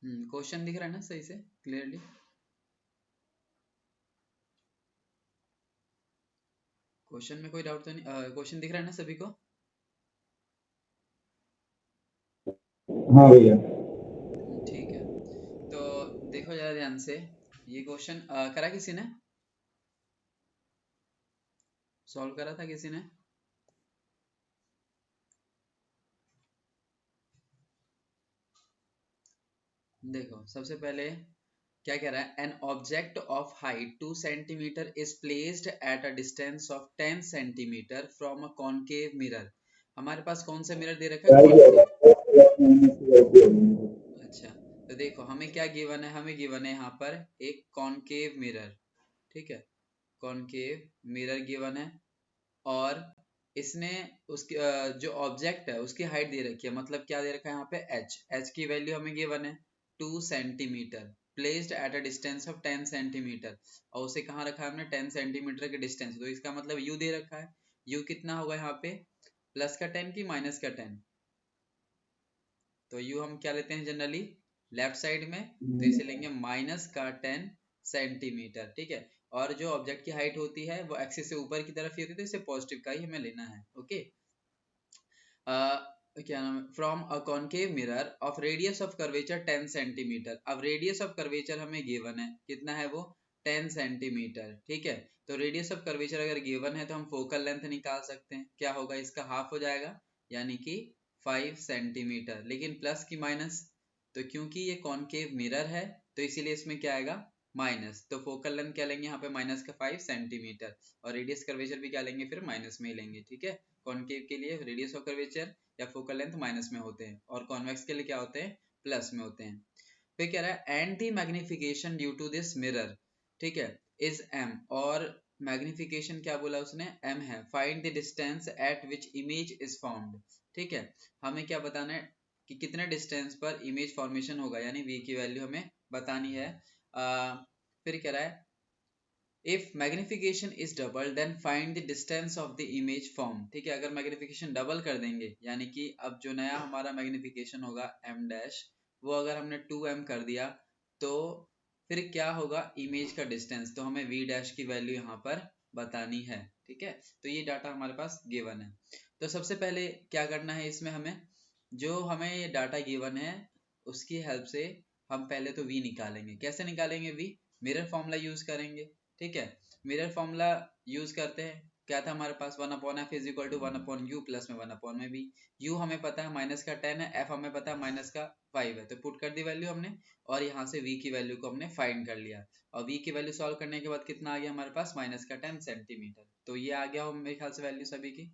Question दिख रहा है ना सही से क्लियरली? क्वेश्चन में कोई डाउट तो नहीं? क्वेश्चन दिख रहा है ना सभी को? हाँ भैया। ठीक है। तो देखो जरा ध्यान से, ये क्वेश्चन करा किसी ने? सॉल्व करा था किसी ने? देखो सबसे पहले क्या कह रहा है, an object of height 2 centimetre is placed at a distance of 10 centimetre from a concave mirror. हमारे पास कौन सा मिरर दे रखा है? कॉनकेव। अच्छा, तो देखो हमें क्या गिवन है, हमें गिवन है यहाँ पर एक कॉनकेव मिरर। ठीक है, कॉनकेव मिरर गिवन है, और इसने उसकी जो ऑब्जेक्ट है उसकी हाइट दे रखी है, मतलब क्या दे रखा है यहाँ पे, एच। एच की वैल्यू हमें गिवन है 2 centimetre, placed at a distance of 10 centimetre, और उसे कहाँ रखा है हमने, 10 सेंटीमीटर के डिस्टेंस। तो इसका मतलब यू दे रखा है। यू कितना होगा यहाँ पे, प्लस का 10 की माइनस का 10? तो यू हम क्या लेते हैं जनरली, लेफ्ट साइड में, तो इसे लेंगे माइनस का 10 सेंटीमीटर। ठीक है, और जो ऑब्जेक्ट की हाइट होती है वो एक्सिस से ऊपर की तरफ ही होती है, तो इसे पॉजिटिव का ही हमें लेना है। ओके, क्या नाम है, from a concave mirror of radius of curvature 10 centimetre. अब रेडियस ऑफ कर्वेचर हमें गिवन है, कितना है वो, 10 सेंटीमीटर। ठीक है, तो रेडियस ऑफ कर्वेचर अगर गिवन है तो हम फोकल लेंथ निकाल सकते हैं, क्या होगा, इसका हाफ हो जाएगा, यानी कि 5 सेंटीमीटर। लेकिन प्लस की माइनस, तो क्योंकि ये कॉनकेव मिरर है तो इसीलिए इसमें क्या आएगा, माइनस। तो फोकल लेंथ क्या लेंगे यहाँ पे, माइनस का 5 सेंटीमीटर, और रेडियस कर्वेचर भी क्या लेंगे, फिर माइनस में ही लेंगे। ठीक है, कॉनकेव के लिए रेडियस ऑफ कर्वेचर या फोकल लेंथ माइनस में होते हैं, और कॉन्वेक्स के लिए क्या होते हैं, प्लस में होते हैं। फिर कह रहा है and the magnification due to this mirror, ठीक है, इज एम। और मैग्निफिकेशन क्या बोला उसने, एम है। Find the distance eight which image is found. ठीक है, हमें क्या बताना है कि कितने डिस्टेंस पर इमेज फॉर्मेशन होगा, यानी वी की वैल्यू हमें बतानी है। फिर कह रहा है if magnification is double then find the distance of the image form. ठीक है, अगर मैग्निफिकेशन डबल कर देंगे, यानी कि अब जो नया हमारा मैग्निफिकेशन होगा एम डैश, वो अगर हमने 2m कर दिया, तो फिर क्या होगा, इमेज का डिस्टेंस, तो हमें v डैश की वैल्यू यहाँ पर बतानी है। ठीक है, तो ये डाटा हमारे पास गिवन है। तो सबसे पहले क्या करना है इसमें, हमें जो हमें ये डाटा गिवन है उसकी हेल्प से हम पहले तो v निकालेंगे। कैसे निकालेंगे v, मिरर फॉर्मूला यूज करेंगे। ठीक है, मिरर फॉर्मूला यूज करते हैं, क्या था हमारे पास, 1/f is equal to 1/u plus में 1/ में भी। u हमें पता है माइनस का 10 है, f हमें पता है माइनस का 5 है, तो पुट कर दी वैल्यू हमने, और यहाँ से v की वैल्यू को हमने फाइंड कर लिया। और v की वैल्यू सॉल्व करने के बाद कितना आ गया हमारे पास, माइनस का 10 सेंटीमीटर। तो ये आ गया मेरे ख्याल से वैल्यू सभी की।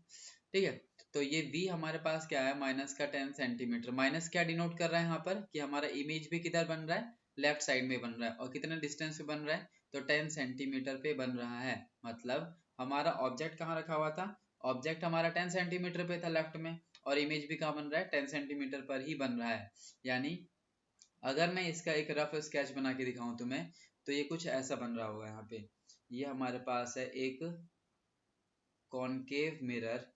ठीक है, तो ये v हमारे पास क्या है, माइनस का 10 सेंटीमीटर। माइनस क्या डिनोट कर रहा है यहाँ पर, कि हमारा इमेज भी किधर बन रहा है, लेफ्ट साइड में बन रहा है, और कितने डिस्टेंस पे बन रहा है, तो 10 सेंटीमीटर पे बन रहा है। मतलब हमारा ऑब्जेक्ट कहाँ रखा हुआ था, ऑब्जेक्ट हमारा 10 सेंटीमीटर पे था लेफ्ट में, और इमेज भी कहाँ बन रहा है, 10 सेंटीमीटर पर ही बन रहा है। यानी अगर मैं इसका एक रफ स्केच बना के दिखाऊं तुम्हें, तो ये कुछ ऐसा बन रहा होगा यहाँ पे। ये हमारे पास है एक कॉनकेव मिरर,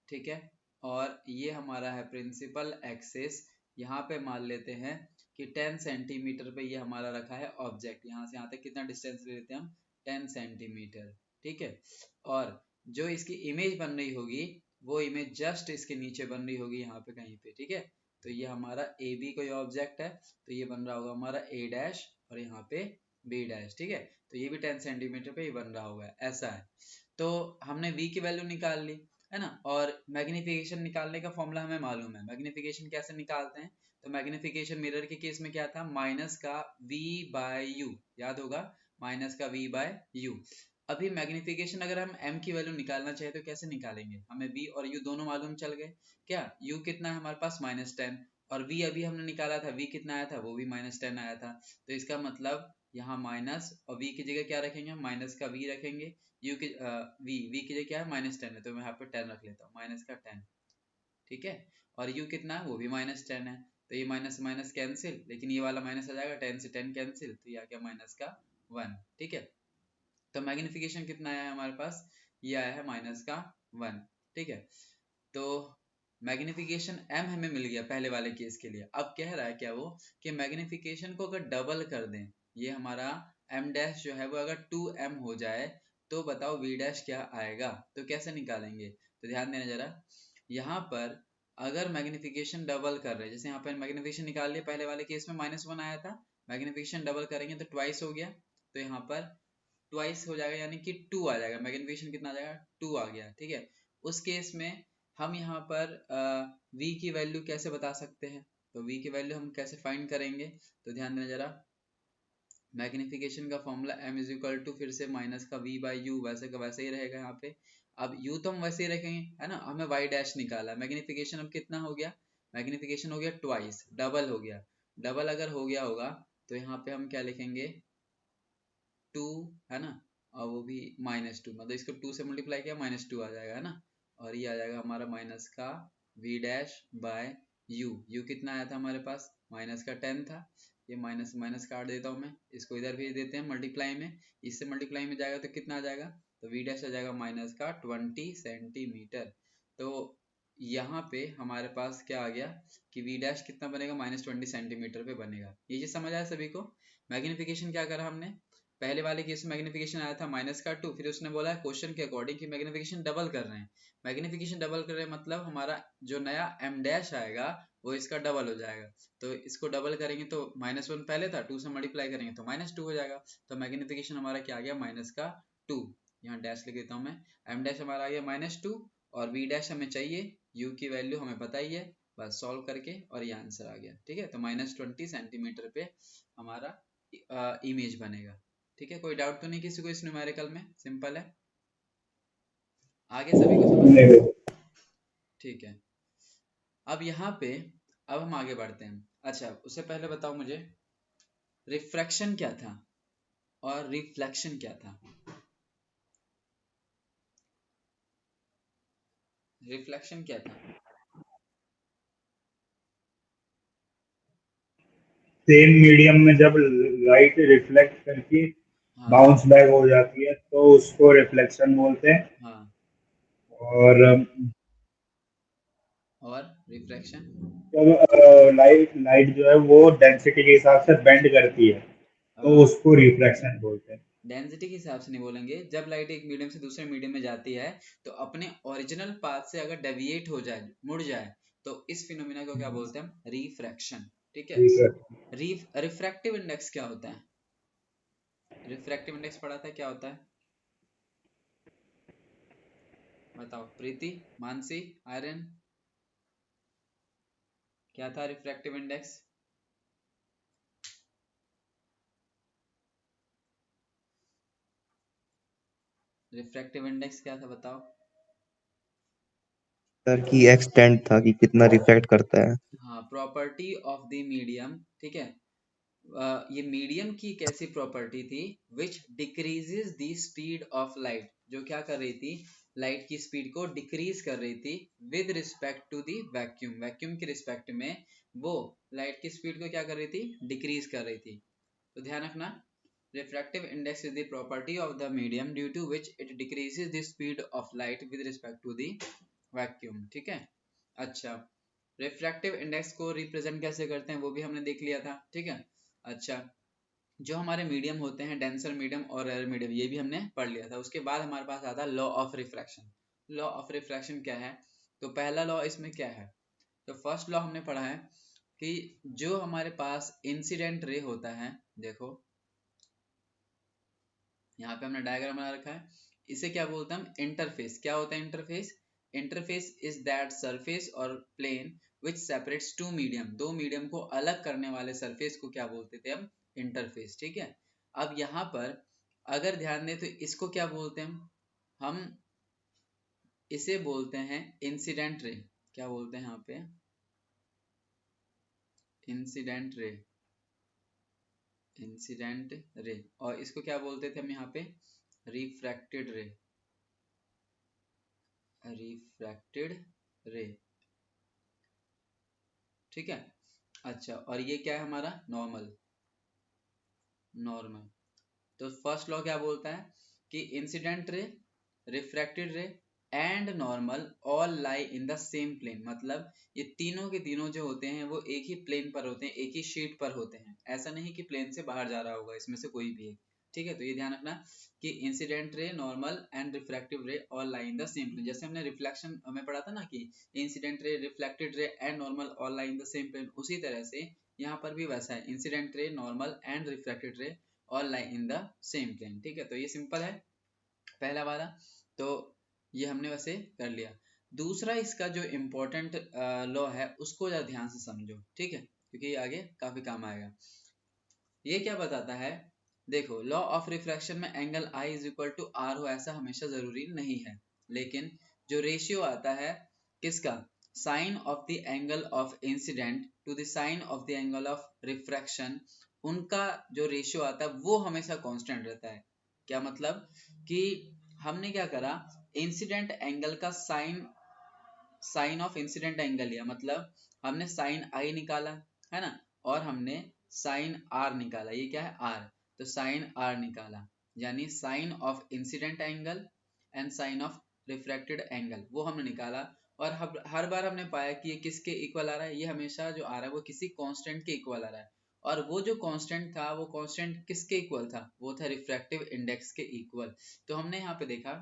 ठीक है, और ये हमारा है प्रिंसिपल एक्सिस। यहाँ पे मान लेते हैं कि 10 सेंटीमीटर पे ये हमारा रखा है ऑब्जेक्ट, यहाँ से यहाँ तक कितना डिस्टेंस ले लेते हैं हम, 10 सेंटीमीटर। ठीक है, और जो इसकी इमेज बन रही होगी, वो इमेज जस्ट इसके नीचे बन रही होगी, यहाँ पे कहीं पे। ठीक है, तो ये हमारा ए बी कोई ऑब्जेक्ट है, तो ये बन रहा होगा हमारा ए डैश, और यहाँ पे बी डैश। ठीक है, तो ये भी 10 सेंटीमीटर पे ही बन रहा होगा, ऐसा है। तो हमने v की वैल्यू निकाल ली, है ना, और मैग्निफिकेशन निकालने का फॉर्मूला हमें मालूम है। मैग्निफिकेशन कैसे निकालते हैं, तो मैग्निफिकेशन मिरर के केस में क्या था, माइनस का v बाय यू, याद होगा, माइनस का v बाय यू। अभी मैग्निफिकेशन अगर हम m की वैल्यू निकालना चाहे तो कैसे निकालेंगे, हमें v और u दोनों मालूम चल गए। क्या u कितना है हमारे पास, -10, और v अभी हमने निकाला था, v कितना आया था, वो भी -10 आया था। तो इसका मतलब यहाँ माइनस, और v की जगह क्या रखेंगे, माइनस का v रखेंगे। यू की वी की जगह क्या है, -10 है, तो मैं यहाँ पे 10 रख लेता हूँ, माइनस का 10। ठीक है, और यू कितना है, वो भी -10 है, तो ये माइनस माइनस कैंसिल, लेकिन ये वाला माइनस आ जाएगा, 10 से 10 कैंसिल, तो ये आ गया माइनस का 1। ठीक है, तो मैग्निफिकेशन कितना आया है हमारे पास, ये आया है माइनस का 1। ठीक है, तो मैग्निफिकेशन m हमें मिल गया पहले वाले केस के लिए। अब कह रहा है क्या वो कि मैग्निफिकेशन को अगर डबल कर दें, ये हमारा m डैश जो है वो अगर 2m हो जाए तो बताओ v डैश क्या आएगा। तो कैसे निकालेंगे, तो ध्यान देना जरा। यहाँ पर अगर मैग्निफिकेशन डबल कर रहे हैं, जैसे यहाँ पर मैग्निफिकेशन निकाल लिया, पहले वाले केस में -1 आया था, मैग्निफिकेशन डबल करेंगे तो ट्वाइस हो गया, तो यहाँ पर ट्वाइस हो जाएगा यानी कि 2 आ जाएगा। मैग्निफिकेशन कितना आ जाएगा, 2 आ गया, ठीक है। उस केस में हम यहाँ पर v की वैल्यू कैसे बता सकते हैं, तो v की वैल्यू हम कैसे फाइंड करेंगे, तो ध्यान देना जरा। मैग्निफिकेशन का formula m is equal to फिर से माइनस का v बाई यू, वैसे का वैसे ही रहेगा यहाँ पे। अब u तो हम वैसे ही रखेंगे, है ना। हमें y डैश निकाला, मैग्निफिकेशन अब कितना हो गया, मैग्निफिकेशन हो गया ट्वाइस, डबल हो गया। डबल अगर हो गया होगा तो यहाँ पे हम क्या लिखेंगे, 2, है ना, और वो भी -2, मतलब इसको 2 से मल्टीप्लाई किया -2 आ जाएगा, है ना। और ये आ जाएगा हमारा माइनस का v डैश बाय u कितना आया था हमारे पास, माइनस का 10 था। ये माइनस माइनस काट देता हूँ मैं, इसको इधर भेज देते हैं मल्टीप्लाई में, इससे मल्टीप्लाई में जाएगा तो कितना आ जाएगा, तो v डैश आ जाएगा माइनस का 20 सेंटीमीटर। तो यहाँ पे हमारे पास क्या आ गया कि v डैश कितना बनेगा, -20 सेंटीमीटर पे बनेगा। ये चीज समझ आया सभी को। मैग्निफिकेशन क्या करा हमने, पहले वाले केस में मैग्निफिकेशन आया था -2, फिर उसने बोला क्वेश्चन के अकॉर्डिंग कि मैग्निफिकेशन डबल कर रहे हैं। मैग्निफिकेशन डबल कर रहे हैं मतलब हमारा जो नया m डैश आएगा वो इसका डबल हो जाएगा। तो इसको डबल करेंगे तो -1 पहले था, 2 से मल्टीप्लाई करेंगे तो -2 हो जाएगा। तो मैग्निफिकेशन हमारा क्या आ गया, -2। यहाँ डैश लिख देता हूँ मैं, m डैश हमारा आ गया -2 और v डैश हमें चाहिए, u की वैल्यू हमें पता ही है, बस सॉल्व करके और ये आंसर आ गया, ठीक है। तो -20 सेंटीमीटर पे हमारा इमेज बनेगा, ठीक है। कोई डाउट तो नहीं किसी को इस न्यूमेरिकल में, सिंपल है, आगे सभी को समझ में, नहीं ठीक है। अब यहाँ पे अब हम आगे बढ़ते हैं। अच्छा उससे पहले बताओ मुझे रिफ्रैक्शन क्या था और रिफ्लेक्शन क्या था। रिफ्लेक्शन क्या था, सेम मीडियम में जब लाइट रिफ्लेक्ट करके हाँ बाउंस बैक हो जाती है तो उसको रिफ्लेक्शन बोलते हैं। हाँ, और और रिफ्रैक्शन, जब लाइट लाइट जो है वो डेंसिटी के हिसाब से बेंड करती है तो उसको रिफ्रैक्शन बोलते हैं। डेंसिटी के हिसाब से नहीं बोलेंगे, जब लाइट एक मीडियम से दूसरे मीडियम में जाती है तो अपने ओरिजिनल पाथ से अगर डेविएट हो जाए, मुड़ जाए, तो इस फिनोमिना को क्या बोलते हैं हम, रिफ्रैक्शन, ठीक है। रिफ्रैक्टिव इंडेक्स क्या होता है, रिफ्रैक्टिव इंडेक्स पढ़ा था, क्या होता है बताओ, प्रीति, मानसी, आर्यन, क्या था रिफ्रैक्टिव इंडेक्स। रिफ्रैक्टिव इंडेक्स क्या था बताओ। सर की एक्सटेंट था कि कितना रिफ्लेक्ट करता है। हाँ, प्रॉपर्टी ऑफ द मीडियम, ठीक है। ये मीडियम की कैसी प्रॉपर्टी थी, which decreases the speed of light, जो क्या कर रही थी, लाइट की स्पीड को डिक्रीज कर रही थी with respect to the vacuum, vacuum के रिस्पेक्ट में वो लाइट की स्पीड को क्या कर रही थी, डिक्रीज कर रही थी। तो ध्यान रखना, refractive index is the property of the medium due to which it decreases the speed of light with respect to the vacuum, ठीक है। अच्छा, रिफ्रैक्टिव इंडेक्स को रिप्रेजेंट कैसे करते हैं वो भी हमने देख लिया था, ठीक है। अच्छा, जो हमारे मीडियम होते हैं, डेंसर मीडियम और रेयर मीडियम, ये भी हमने पढ़ लिया था। उसके बाद हमारे पास आता है law of refraction. Law of refraction क्या है, तो पहला लॉ इसमें क्या है, तो फर्स्ट लॉ हमने पढ़ा है कि जो हमारे पास इंसिडेंट रे होता है, देखो यहाँ पे हमने डायग्राम बना रखा है, इसे क्या बोलते हैं हम, इंटरफेस। क्या होता है interface, interface is that surface और plane which separates two medium, दो मीडियम को अलग करने वाले सरफेस को क्या बोलते थे हम, इंटरफेस, ठीक है। अब यहाँ पर अगर ध्यान दें तो इसको क्या बोलते हैं हम इसे बोलते हैं इंसिडेंट रे। क्या बोलते हैं यहाँ पे, इंसिडेंट रे, इंसिडेंट रे। और इसको क्या बोलते थे हम यहाँ पे, रिफ्रैक्टेड रे, रिफ्रैक्टेड रे, ठीक है। अच्छा, और ये क्या है हमारा, नॉर्मल, नॉर्मल। तो फर्स्ट लॉ क्या बोलता है कि incident ray, refracted ray and normal all lie in the same plane, मतलब ये तीनों के तीनों जो होते हैं वो एक ही प्लेन पर होते हैं, एक ही शीट पर होते हैं। ऐसा नहीं कि प्लेन से बाहर जा रहा होगा इसमें से कोई भी एक। ठीक है, तो ये ध्यान रखना कि incident ray, normal and refractive ray all lie in the same plane. जैसे हमने रिफ्लेक्शन में पढ़ा था ना कि incident ray, reflected ray and normal all lie in the same plane, उसी तरह से यहाँ पर भी वैसा है, incident ray, normal and refracted ray all lie in the same plane. ठीक है, तो ये सिंपल है पहला वाला, तो ये हमने वैसे कर लिया। दूसरा इसका जो इम्पोर्टेंट लॉ है उसको जरा ध्यान से समझो, ठीक है, क्योंकि ये आगे काफी काम आएगा। ये क्या बताता है, देखो लॉ ऑफ रिफ्रैक्शन में angle I is equal to R हो ऐसा हमेशा जरूरी नहीं है, लेकिन जो रेशियो आता है किसका, sine of the angle of incidence to the sine of the angle of refraction, उनका जो रेशियो आता है वो हमेशा कांस्टेंट रहता है। क्या मतलब कि हमने क्या करा, इंसिडेंट एंगल का sine, sine of incident angle लिया, मतलब हमने साइन आई निकाला है ना, और हमने साइन आर निकाला, ये क्या है आर, तो साइन आर निकाला, यानी sine of incident angle and sine of refracted angle वो हमने निकाला। और हर बार हमने पाया कि ये किसके इक्वल आ रहा है, ये हमेशा जो आ रहा है वो किसी कांस्टेंट के इक्वल आ रहा है। और वो जो कांस्टेंट था वो कांस्टेंट किसके इक्वल था, वो था रिफ्रैक्टिव इंडेक्स के इक्वल। तो हमने यहाँ पे देखा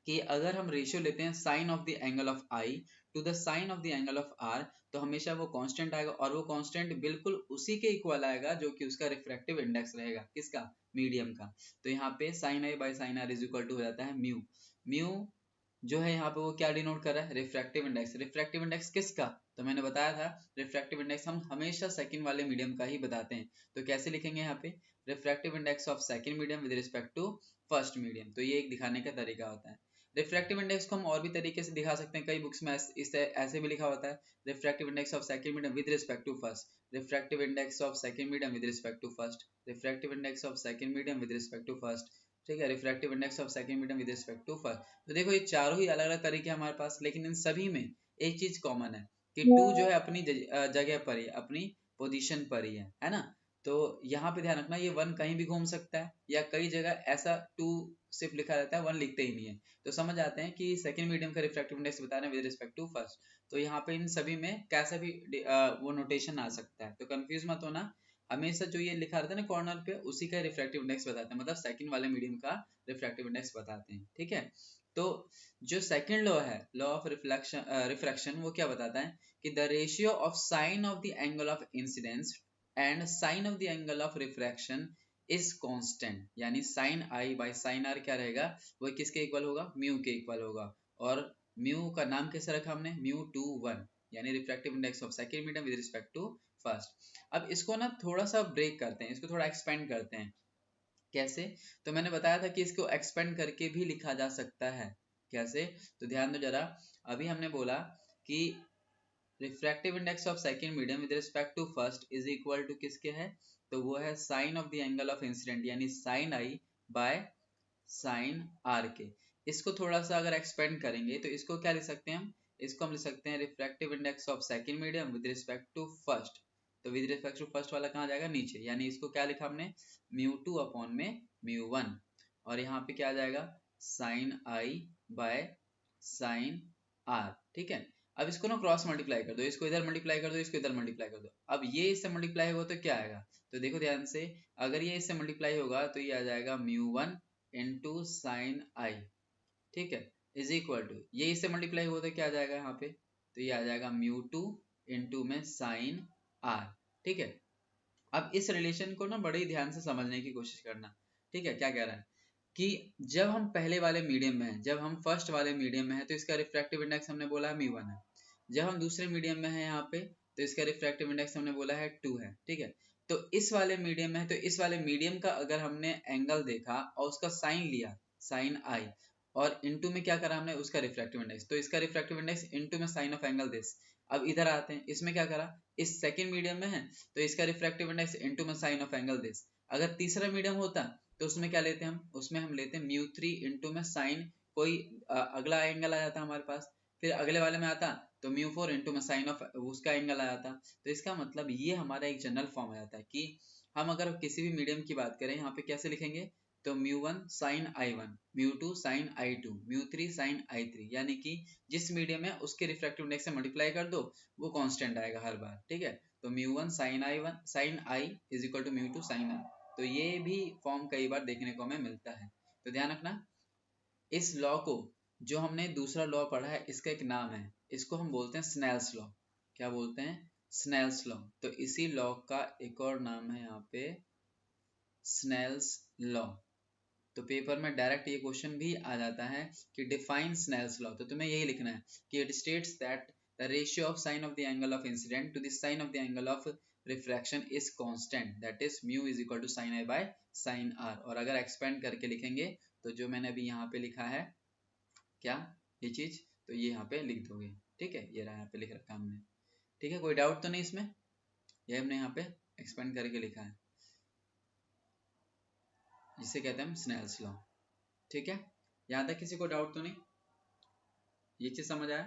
कि अगर हम रेशियो लेते हैं sign of the angle of I to the sine of the angle of are, तो हमेशा वो कांस्टेंट आएगा, और वो कांस्टेंट बिल्कुल उसी के इक्वल आएगा जो कि उसका रिफ्रैक्टिव इंडेक्स रहेगा, किसका, मीडियम का। तो यहाँ पे sine I by sine R is equal to हो जाता है म्यू। म्यू जो है यहाँ पे वो क्या डिनोट कर रहा है, रिफ्रैक्टिव इंडेक्स। रिफ्रैक्टिव इंडेक्स किसका, तो मैंने बताया था रिफ्रैक्टिव इंडेक्स हम हमेशा सेकंड वाले मीडियम का ही बताते हैं। तो कैसे लिखेंगे यहाँ पे, refractive index of second medium with respect to first medium. तो ये एक दिखाने का तरीका होता है। रिफ्रैक्टिव इंडेक्स को हम और भी तरीके से दिखा सकते हैं, कई बुक्स में ऐसे भी लिखा होता है, refractive index of second medium with respect to first, refractive index of second medium with respect to first, refractive index of second medium with respect to first. ठीक है, refractive index of second medium with respect to first. तो देखो ये चारों ही अलग अलग तरीके हैं हमारे पास, लेकिन इन सभी में एक चीज कॉमन है कि टू जो है अपनी जगह पर ही, अपनी पोजीशन पर ही है ना। तो यहाँ पे ध्यान रखना, ये वन कहीं भी घूम सकता है, या कई जगह ऐसा टू सिर्फ लिखा रहता है, वन लिखते ही नहीं है। तो समझ आते हैं कि सेकंड मीडियम का रिफ्रैक्टिव इंडेक्स बता रहे हैं विद रिस्पेक्ट टू फर्स्ट। तो यहाँ पे इन सभी में कैसा भी वो नोटेशन आ सकता है, तो कंफ्यूज मत होना। हमेशा जो ये लिखा रहता है ना कॉर्नर पे, उसी का रिफ्रैक्टिव इंडेक्स बताते हैं, मतलब सेकंड वाले मीडियम का रिफ्रैक्टिव इंडेक्स बताते हैं। ठीक है, तो जो सेकंड लॉ है, लॉ ऑफ रिफ्रैक्शन, वो क्या बताता है कि the ratio of sine of the angle of incidence and sine of the angle of refraction is constant, यानी sine I by sine R क्या रहेगा, वो किसके इक्वल होगा, म्यू के इक्वल होगा। और म्यू का नाम कैसे रखा हमने, म्यू टू वन, यानी refractive index of second medium with respect to first. अब इसको ना थोड़ा सा ब्रेक करते हैं, इसको थोड़ा एक्सपेंड करते हैं। कैसे, तो मैंने बताया था कि इसको एक्सपेंड करके भी लिखा जा सकता है। कैसे, तो ध्यान दो जरा, अभी हमने बोला कि refractive index of second medium with respect to first is equal to किसके है, तो वो है sine of the angle of incident, यानी sine I by sine R के। इसको थोड़ा सा अगर एक्सपेंड करेंगे तो इसको क्या लिख सकते हैं हम, इसको हम लिख सकते हैं refractive index of second medium with respect to first. तो विद रिस्पेक्ट टू फर्स्ट वाला कहाँ जाएगा, नीचे, यानी इसको क्या लिखा हमने, म्यू टू अपॉन में म्यू वन, और यहाँ पे क्या आ जाएगा, sine I by sine R. ठीक है, अब इसको ना क्रॉस मल्टीप्लाई कर दो, इसको इधर मल्टीप्लाई कर दो, इसको इधर मल्टीप्लाई कर दो। अब ये इससे मल्टीप्लाई होगा तो क्या आएगा, तो देखो ध्यान से, अगर ये इससे मल्टीप्लाई होगा तो ये आ जाएगा म्यू वन इंटू साइन आई, ठीक है, इज इक्वल टू, ये इससे मल्टीप्लाई हुआ तो क्या आ जाएगा यहाँ पे, तो ये आ जाएगा म्यू टू इंटू में साइन आर। ठीक है, अब इस रिलेशन को ना बड़े ही ध्यान से समझने की कोशिश करना। ठीक है, क्या कह रहा है कि जब हम पहले वाले मीडियम में हैं, जब हम फर्स्ट वाले मीडियम में हैं, तो इसका रिफ्रैक्टिव इंडेक्स हमने बोला है म्यू वन है। जब हम दूसरे मीडियम में हैं यहाँ पे, तो इसका रिफ्रैक्टिव इंडेक्स हमने बोला है टू है। ठीक है, तो इस वाले मीडियम में है, तो इस वाले मीडियम का अगर हमने एंगल देखा और उसका साइन लिया, साइन आई, और इनटू में क्या करा हमने, उसका रिफ्रैक्टिव इंडेक्स, तो इसका रिफ्रैक्टिव इंडेक्स इनटू में साइन ऑफ एंगल दिस। अब इधर आते हैं, इसमें क्या करा, इस सेकंड मीडियम में है तो इसका रिफ्रैक्टिव इंडेक्स इनटू में साइन ऑफ एंगल दिस। अगर तीसरा मीडियम होता तो उसमें क्या लेते हैं हम, उसमें हम लेते हैं म्यू थ्री इंटू में साइन कोई अगला एंगल आ जाता हमारे पास, फिर अगले वाले में आता तो म्यू फोर इंटू में साइन ऑफ उसका एंगल आ जाता। तो इसका मतलब ये हमारा एक जनरल फॉर्म आ जाता है कि हम अगर किसी भी मीडियम की बात करें यहाँ पे कैसे लिखेंगे, तो μ1 sin I1, μ2 sin I2, μ3 sin I3, यानी कि जिस मीडियम में उसके रिफ्रैक्टिव इंडेक्स से मल्टीप्लाई कर दो वो कांस्टेंट आएगा हर बार, ठीक है। तो μ1 sin I is equal to μ2 sin I। तो ये भी फॉर्म कई बार देखने को हमें मिलता है। तो ध्यान रखना, इस लॉ को, जो हमने दूसरा लॉ पढ़ा है, इसका एक नाम है, इसको हम बोलते हैं स्नेल्स लॉ। क्या बोलते हैं? Snell's law. तो इसी लॉ का एक और नाम है यहाँ पे स्नेल्स लॉ। तो पेपर में डायरेक्ट ये क्वेश्चन भी आ जाता है कि डिफाइन स्नेल्स लॉ। तो तुम्हें यही लिखना है कि it states that the ratio of sine of the angle of incidence to the sine of the angle of refraction is constant, that is mu is equal to sine I by sine R. और अगर expand करके लिखेंगे तो जो मैंने अभी यहाँ पे लिखा है, क्या ये चीज, तो ये यहाँ पे लिख दोगे, ठीक है। ये रहा यहाँ पे लिख रखा हमने, ठीक है। कोई डाउट तो नहीं इसमें? ये हमने यहाँ पे एक्सपेंड करके लिखा है, जिसे कहते हैं हम स्नेल्स लॉ, ठीक है। यहाँ तक किसी को डाउट तो नहीं? ये चीज समझ आया?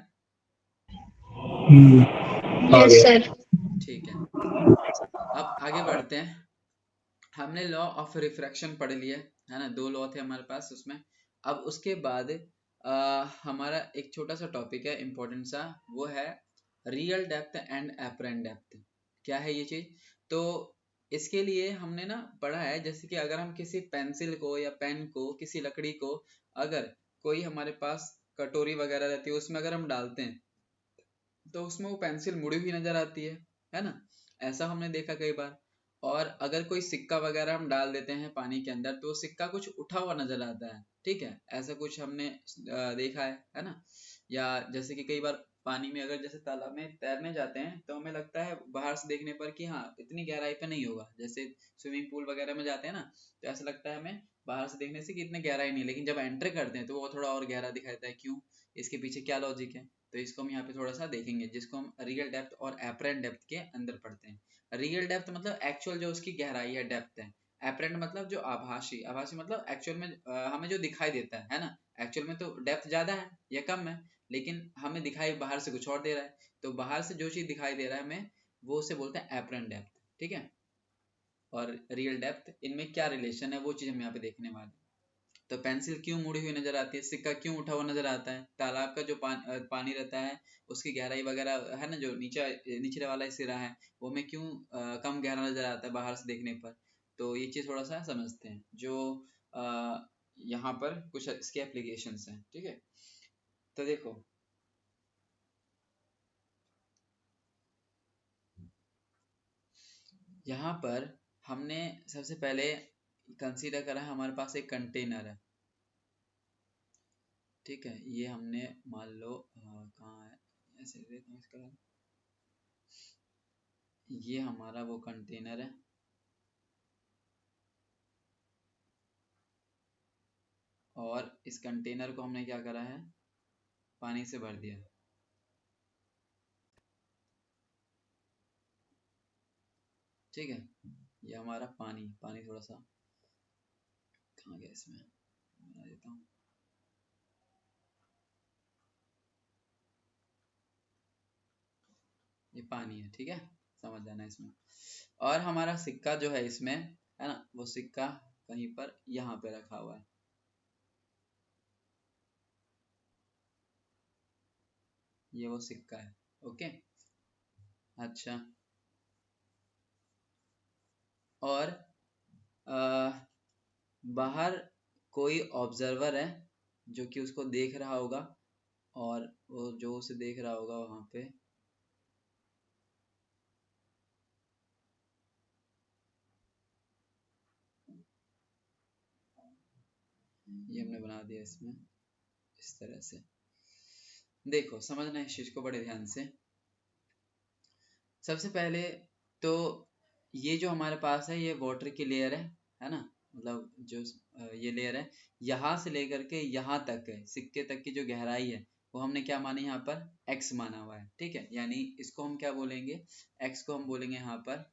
Yes sir. ठीक है, अब आगे बढ़ते हैं। हमने लॉ ऑफ रिफ्रैक्शन पढ़ लिया है ना, 2 लॉ थे हमारे पास उसमें। अब उसके बाद हमारा एक छोटा सा टॉपिक है इम्पोर्टेंट सा, वो है real depth and apparent depth. क्या है ये चीज? तो इसके लिए हमने ना पढ़ा है, जैसे कि अगर हम किसी पेंसिल को या पेन को, किसी लकड़ी को, अगर कोई हमारे पास कटोरी वगैरह रहती है उसमें अगर हम डालते हैं तो उसमें वो पेंसिल मुड़ी हुई नजर आती है ना, ऐसा हमने देखा कई बार। और अगर कोई सिक्का वगैरह हम डाल देते हैं पानी के अंदर तो सिक्का कुछ उठा हुआ नजर आता है, ठीक है। ऐसा कुछ हमने देखा है ना। या जैसे कि कई बार पानी में, अगर जैसे तालाब में तैरने जाते हैं तो हमें लगता है बाहर से देखने पर कि हाँ इतनी गहराई पे नहीं होगा, जैसे स्विमिंग पूल वगैरह में जाते हैं ना, तो ऐसा लगता है हमें बाहर से देखने से कि इतनी गहराई नहीं, लेकिन जब एंटर करते हैं तो वो थोड़ा और गहरा दिखाता है। क्यों? इसके पीछे क्या लॉजिक है? तो इसको हम यहाँ पे थोड़ा सा देखेंगे, जिसको हम रियल डेप्थ और एपरेंट डेप्थ के अंदर पढ़ते हैं। रियल डेप्थ मतलब एक्चुअल जो उसकी गहराई है, डेप्थ है। एपरेंट मतलब जो आभासी, आभासी मतलब एक्चुअल में हमें जो दिखाई देता है ना। एक्चुअल में तो डेप्थ ज्यादा है या कम है, लेकिन हमें दिखाई बाहर से कुछ और दे रहा है। तो बाहर से जो चीज दिखाई दे रहा है हमें, वो उसे बोलते हैं एपरेंट डेप्थ, ठीक है। और रियल डेप्थ, इनमें क्या रिलेशन है वो चीज हम यहाँ पे देखने वाले हैं। तो पेंसिल क्यों मुड़ी हुई नजर आती है, सिक्का क्यों उठा हुआ नजर आता है, तालाब का जो पानी रहता है उसकी गहराई वगैरह है ना, जो नीचे वाला सिरा है वो में क्यों कम गहरा नजर आता है बाहर से देखने पर। तो ये चीज थोड़ा सा समझते हैं, जो यहाँ पर कुछ इसके एप्लीकेशंस हैं, ठीक है। तो देखो, यहाँ पर हमने सबसे पहले कंसीडर करा है, हमारे पास एक कंटेनर है, ठीक है। ये हमने मान लो कहाँ है, ऐसे देखो इसका, ये हमारा वो कंटेनर है, और इस कंटेनर को हमने क्या करा है, पानी से भर दिया, ठीक है। ये हमारा पानी, पानी थोड़ा सा कहाँ गया, इसमें बना देता हूँ। ये पानी है, ठीक है, समझ जाना इसमें। और हमारा सिक्का जो है इसमें, है ना, वो सिक्का कहीं पर यहाँ पे रखा हुआ है, ये वो सिक्का है, ओके। अच्छा, और बाहर कोई ऑब्जर्वर है जो कि उसको देख रहा होगा, और वो जो उसे देख रहा होगा वहां पे, ये हमने बना दिया इसमें इस तरह से। देखो, समझना है इस चीज को बड़े ध्यान से। सबसे पहले तो ये जो हमारे पास है, ये वाटर की लेयर है ना, मतलब जो ये लेयर है, यहाँ से लेकर के यहाँ तक है, सिक्के तक की जो गहराई है वो हमने क्या मानी यहाँ पर, x माना हुआ है, ठीक है। यानी इसको हम क्या बोलेंगे, x को हम बोलेंगे यहाँ पर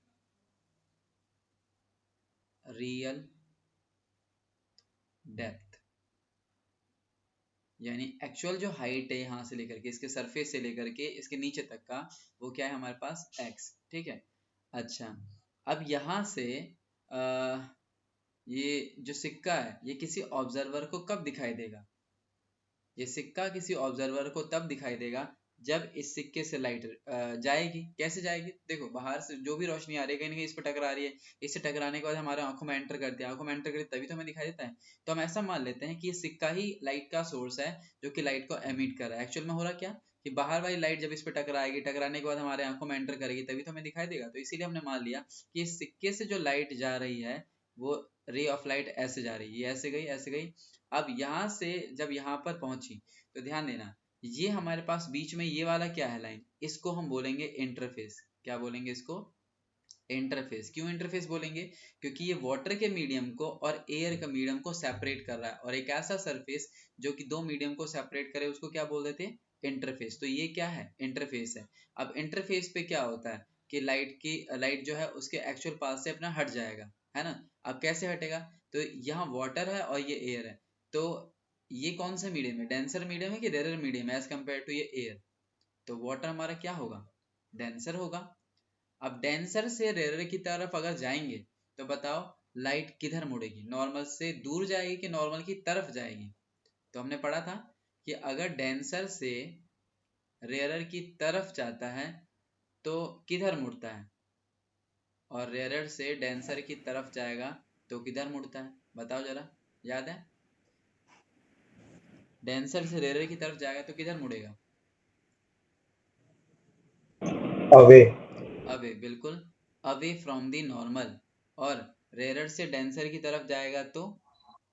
रियल डेप्थ, यानी एक्चुअल जो हाइट है यहाँ से लेकर के, इसके सरफेस से लेकर के इसके नीचे तक का, वो क्या है हमारे पास, x, ठीक है। अच्छा, अब यहाँ से ये जो सिक्का है ये किसी ऑब्जर्वर को कब दिखाई देगा? ये सिक्का किसी ऑब्जर्वर को तब दिखाई देगा जब इस सिक्के से लाइट जाएगी। कैसे जाएगी? देखो, बाहर से जो भी रोशनी आ रही है कहीं ना कहीं इस पर टकरा रही है, इससे टकराने के बाद हमारे आंखों में एंटर करती है, आंखों में एंटर करती है तभी तो हमें दिखाई देता है। तो हम ऐसा मान लेते हैं कि ये सिक्का ही लाइट का सोर्स है जो कि लाइट को एमिट कर रहा है। एक्चुअल में हो रहा क्या कि बाहर वाली लाइट जब इस पर टकराएगी, टकराने के बाद हमारे आंखों में एंटर करेगी तभी तो हमें दिखाई देगा। तो इसीलिए हमने मान लिया कि इस सिक्के से जो लाइट जा रही है वो रे ऑफ लाइट ऐसे जा रही है, ये ऐसे गई ऐसे गई। अब यहाँ से जब यहाँ पर पहुंची तो ध्यान देना, ये हमारे पास बीच में ये वाला क्या है लाइन, इसको हम बोलेंगे इंटरफेस। क्या बोलेंगे इसको? इंटरफेस। क्यों इंटरफेस बोलेंगे? क्योंकि ये वाटर के मीडियम को और एयर का मीडियम को सेपरेट कर रहा है, और एक ऐसा सरफेस जो कि दो मीडियम को सेपरेट करे उसको क्या बोल देते हैं? इंटरफेस। तो ये क्या है? इंटरफेस है। अब इंटरफेस पे क्या होता है कि लाइट जो है उसके एक्चुअल पाथ से अपना हट जाएगा, है ना। अब कैसे हटेगा? तो यहाँ वाटर है और ये एयर है, तो ये कौन सा मीडियम है? डेंसर मीडियम है कि रेयर मीडियम है एज कम्पेयर टू ये एयर? तो वाटर हमारा क्या होगा? डेंसर होगा। अब डेंसर से रेयर की तरफ अगर जाएंगे तो बताओ लाइट किधर मुड़ेगी? नॉर्मल से दूर जाएगी कि नॉर्मल की तरफ जाएगी? तो हमने पढ़ा था कि अगर डेंसर से रेयर की तरफ जाता है तो किधर मुड़ता है, और रेयर से डेंसर की तरफ जाएगा तो किधर मुड़ता है? बताओ जरा, याद है? डेंसर से रेयर की तरफ जाएगा तो किधर मुड़ेगा? अवे। अवे, बिल्कुल, अवे फ्रॉम दी नॉर्मल। और रेयर से डेंसर की तरफ जाएगा तो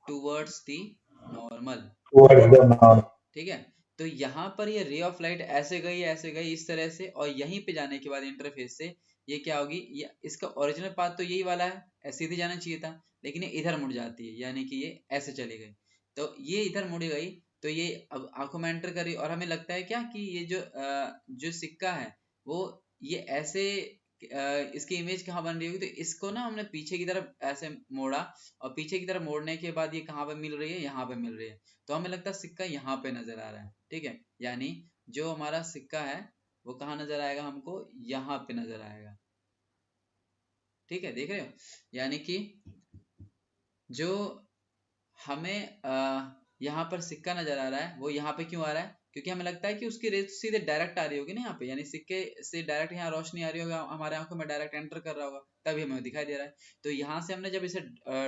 towards the normal. Towards the north. ठीक है। तो यहाँ पर ये रे ऑफ लाइट ऐसे गई इस तरह से, और यहीं पे जाने के बाद इंटरफेस से ये क्या होगी, ये इसका ओरिजिनल पाथ तो यही वाला है, ऐसे सीधे जाना चाहिए था, लेकिन ये इधर मुड़ जाती है, यानी कि ये ऐसे चली गई। तो ये इधर मुड़ गई, तो ये अब आंखों में एंटर करी, और हमें लगता है क्या कि ये जो सिक्का है वो ये ऐसे इसकी इमेज कहाँ बन रही होगी? तो इसको ना हमने पीछे की तरफ ऐसे मोड़ा, और पीछे की तरफ मोड़ने के बाद ये कहाँ पे मिल रही है? यहाँ पे मिल रही है। तो हमें लगता है सिक्का यहाँ पे नजर आ रहा है। ठीक है, यानी जो हमारा सिक्का है वो कहाँ नजर आएगा हमको? यहाँ पे नजर आएगा। ठीक है, देख रहे हो? यानी कि जो हमें यहाँ पर सिक्का नजर आ रहा है वो यहाँ पे क्यों आ रहा है? क्योंकि हमें लगता है कि उसकी रेज सीधे डायरेक्ट आ रही होगी ना यहाँ पे, यानी सिक्के से डायरेक्ट यहाँ रोशनी आ रही होगी, हमारे आंखों में डायरेक्ट एंटर कर रहा होगा, तभी हमें दिखाई दे रहा है। तो यहाँ से हमने जब इसे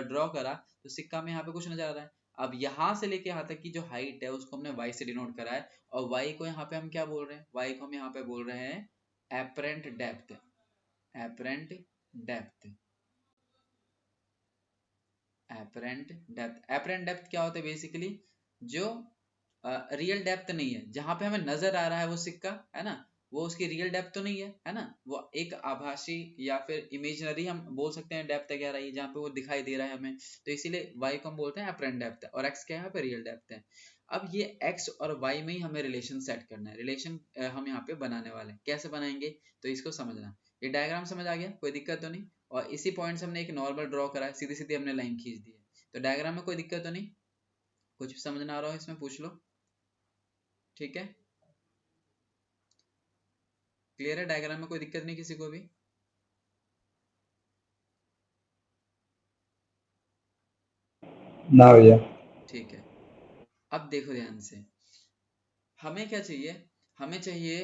ड्रॉ करा तो सिक्का में यहाँ पे कुछ नजर आ रहा है। अब यहाँ से लेके यहाँ तक की जो हाइट है उसको हमने y से डिनोट करा है, और y को यहाँ पे हम क्या बोल रहे हैं? y को हम यहाँ पे बोल रहे हैं apparent depth. Apparent depth. Apparent depth क्या होता है? बेसिकली जो रियल डेप्थ नहीं है, जहां पे हमें नजर आ रहा है वो सिक्का, है ना, वो उसकी रियल डेप्थ तो नहीं है ना, वो एक आभासी या फिर इमेजिनरी हम बोल सकते हैं डेप्थ क्या रही है, जहाँ पे वो दिखाई दे रहा है हमें। तो इसीलिए y को हम बोलते हैं एपरेंट डेप्थ, और x क्या है? यहाँ पे रियल डेप्थ है। अब ये x और y में ही हमें रिलेशन सेट करना है, रिलेशन हम यहाँ पे बनाने वाले हैं। कैसे बनाएंगे? तो इसको समझना। ये डायग्राम समझ आ गया? कोई दिक्कत तो नहीं? और इसी पॉइंट से हमने एक नॉर्मल ड्रॉ करा है, सीधी सीधी हमने लाइन खींच दी है। तो डायग्राम में कोई दिक्कत तो नहीं? कुछ समझ ना आ रहा हो इसमें पूछ लो। ठीक है, क्लियर है? डायग्राम में कोई दिक्कत नहीं किसी को भी? ना भैया। ठीक है। अब देखो ध्यान से, हमें क्या चाहिए? हमें चाहिए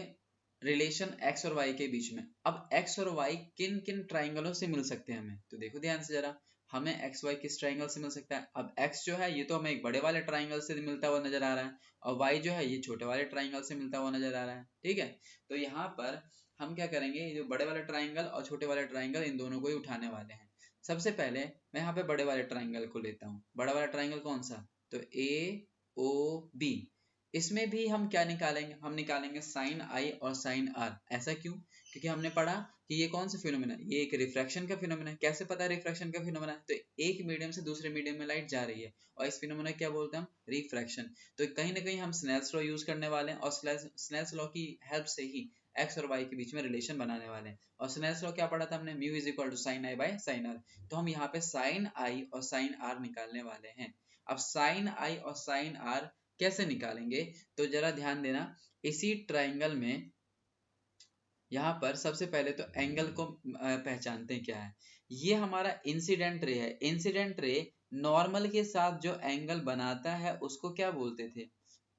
रिलेशन x और y के बीच में। अब x और y किन किन ट्राइंगलों से मिल सकते हैं हमें? तो देखो ध्यान से जरा, हमें एक्स वाई किस ट्राइंगल से मिल सकता है? अब x जो है ये तो हमें एक बड़े वाले ट्राइंगल से मिलता हुआ नजर आ रहा है, और y जो है ये छोटे वाले ट्राइंगल से मिलता हुआ नजर आ रहा है। ठीक है, तो यहाँ पर हम क्या करेंगे, ये जो बड़े वाले ट्राइंगल और छोटे वाले ट्राइंगल इन दोनों को ही उठाने वाले हैं। सबसे पहले मैं यहाँ पे बड़े वाले ट्राइंगल को लेता हूँ। बड़ा वाला ट्राइंगल कौन सा? तो ए ओ बी। इसमें भी हम क्या निकालेंगे? हम निकालेंगे साइन आई और साइन आर। ऐसा क्यों? क्योंकि हमने पढ़ा कि ये कौन सा फिनोमेना है? ये एक रिफ्रैक्शन का फिनोमेना है। कैसे पता है रिफ्रैक्शन का फिनोमेना है? तो एक मीडियम से दूसरे मीडियम में लाइट जा रही है, और इस फिनोमेना क्या बोलते हैं हम? रिफ्रैक्शन। तो कहीं ना कहीं हम स्नेल्स लॉ यूज करने वाले हैं, और स्नेल्स लॉ की हेल्प से ही एक्स और वाई के बीच में रिलेशन बनाने वाले हैं। और स्नेल्स लॉ क्या पढ़ा था हमने? Mu is equal to sine I by sine R. तो हम यहाँ पे साइन आई और साइन आर निकालने वाले हैं। अब साइन आई और साइन आर कैसे निकालेंगे? तो जरा ध्यान देना, इसी ट्राइंगल में यहाँ पर सबसे पहले तो एंगल को पहचानते हैं क्या है। ये हमारा इंसिडेंट रे है। इंसिडेंट रे नॉर्मल के साथ जो एंगल बनाता है उसको क्या बोलते थे?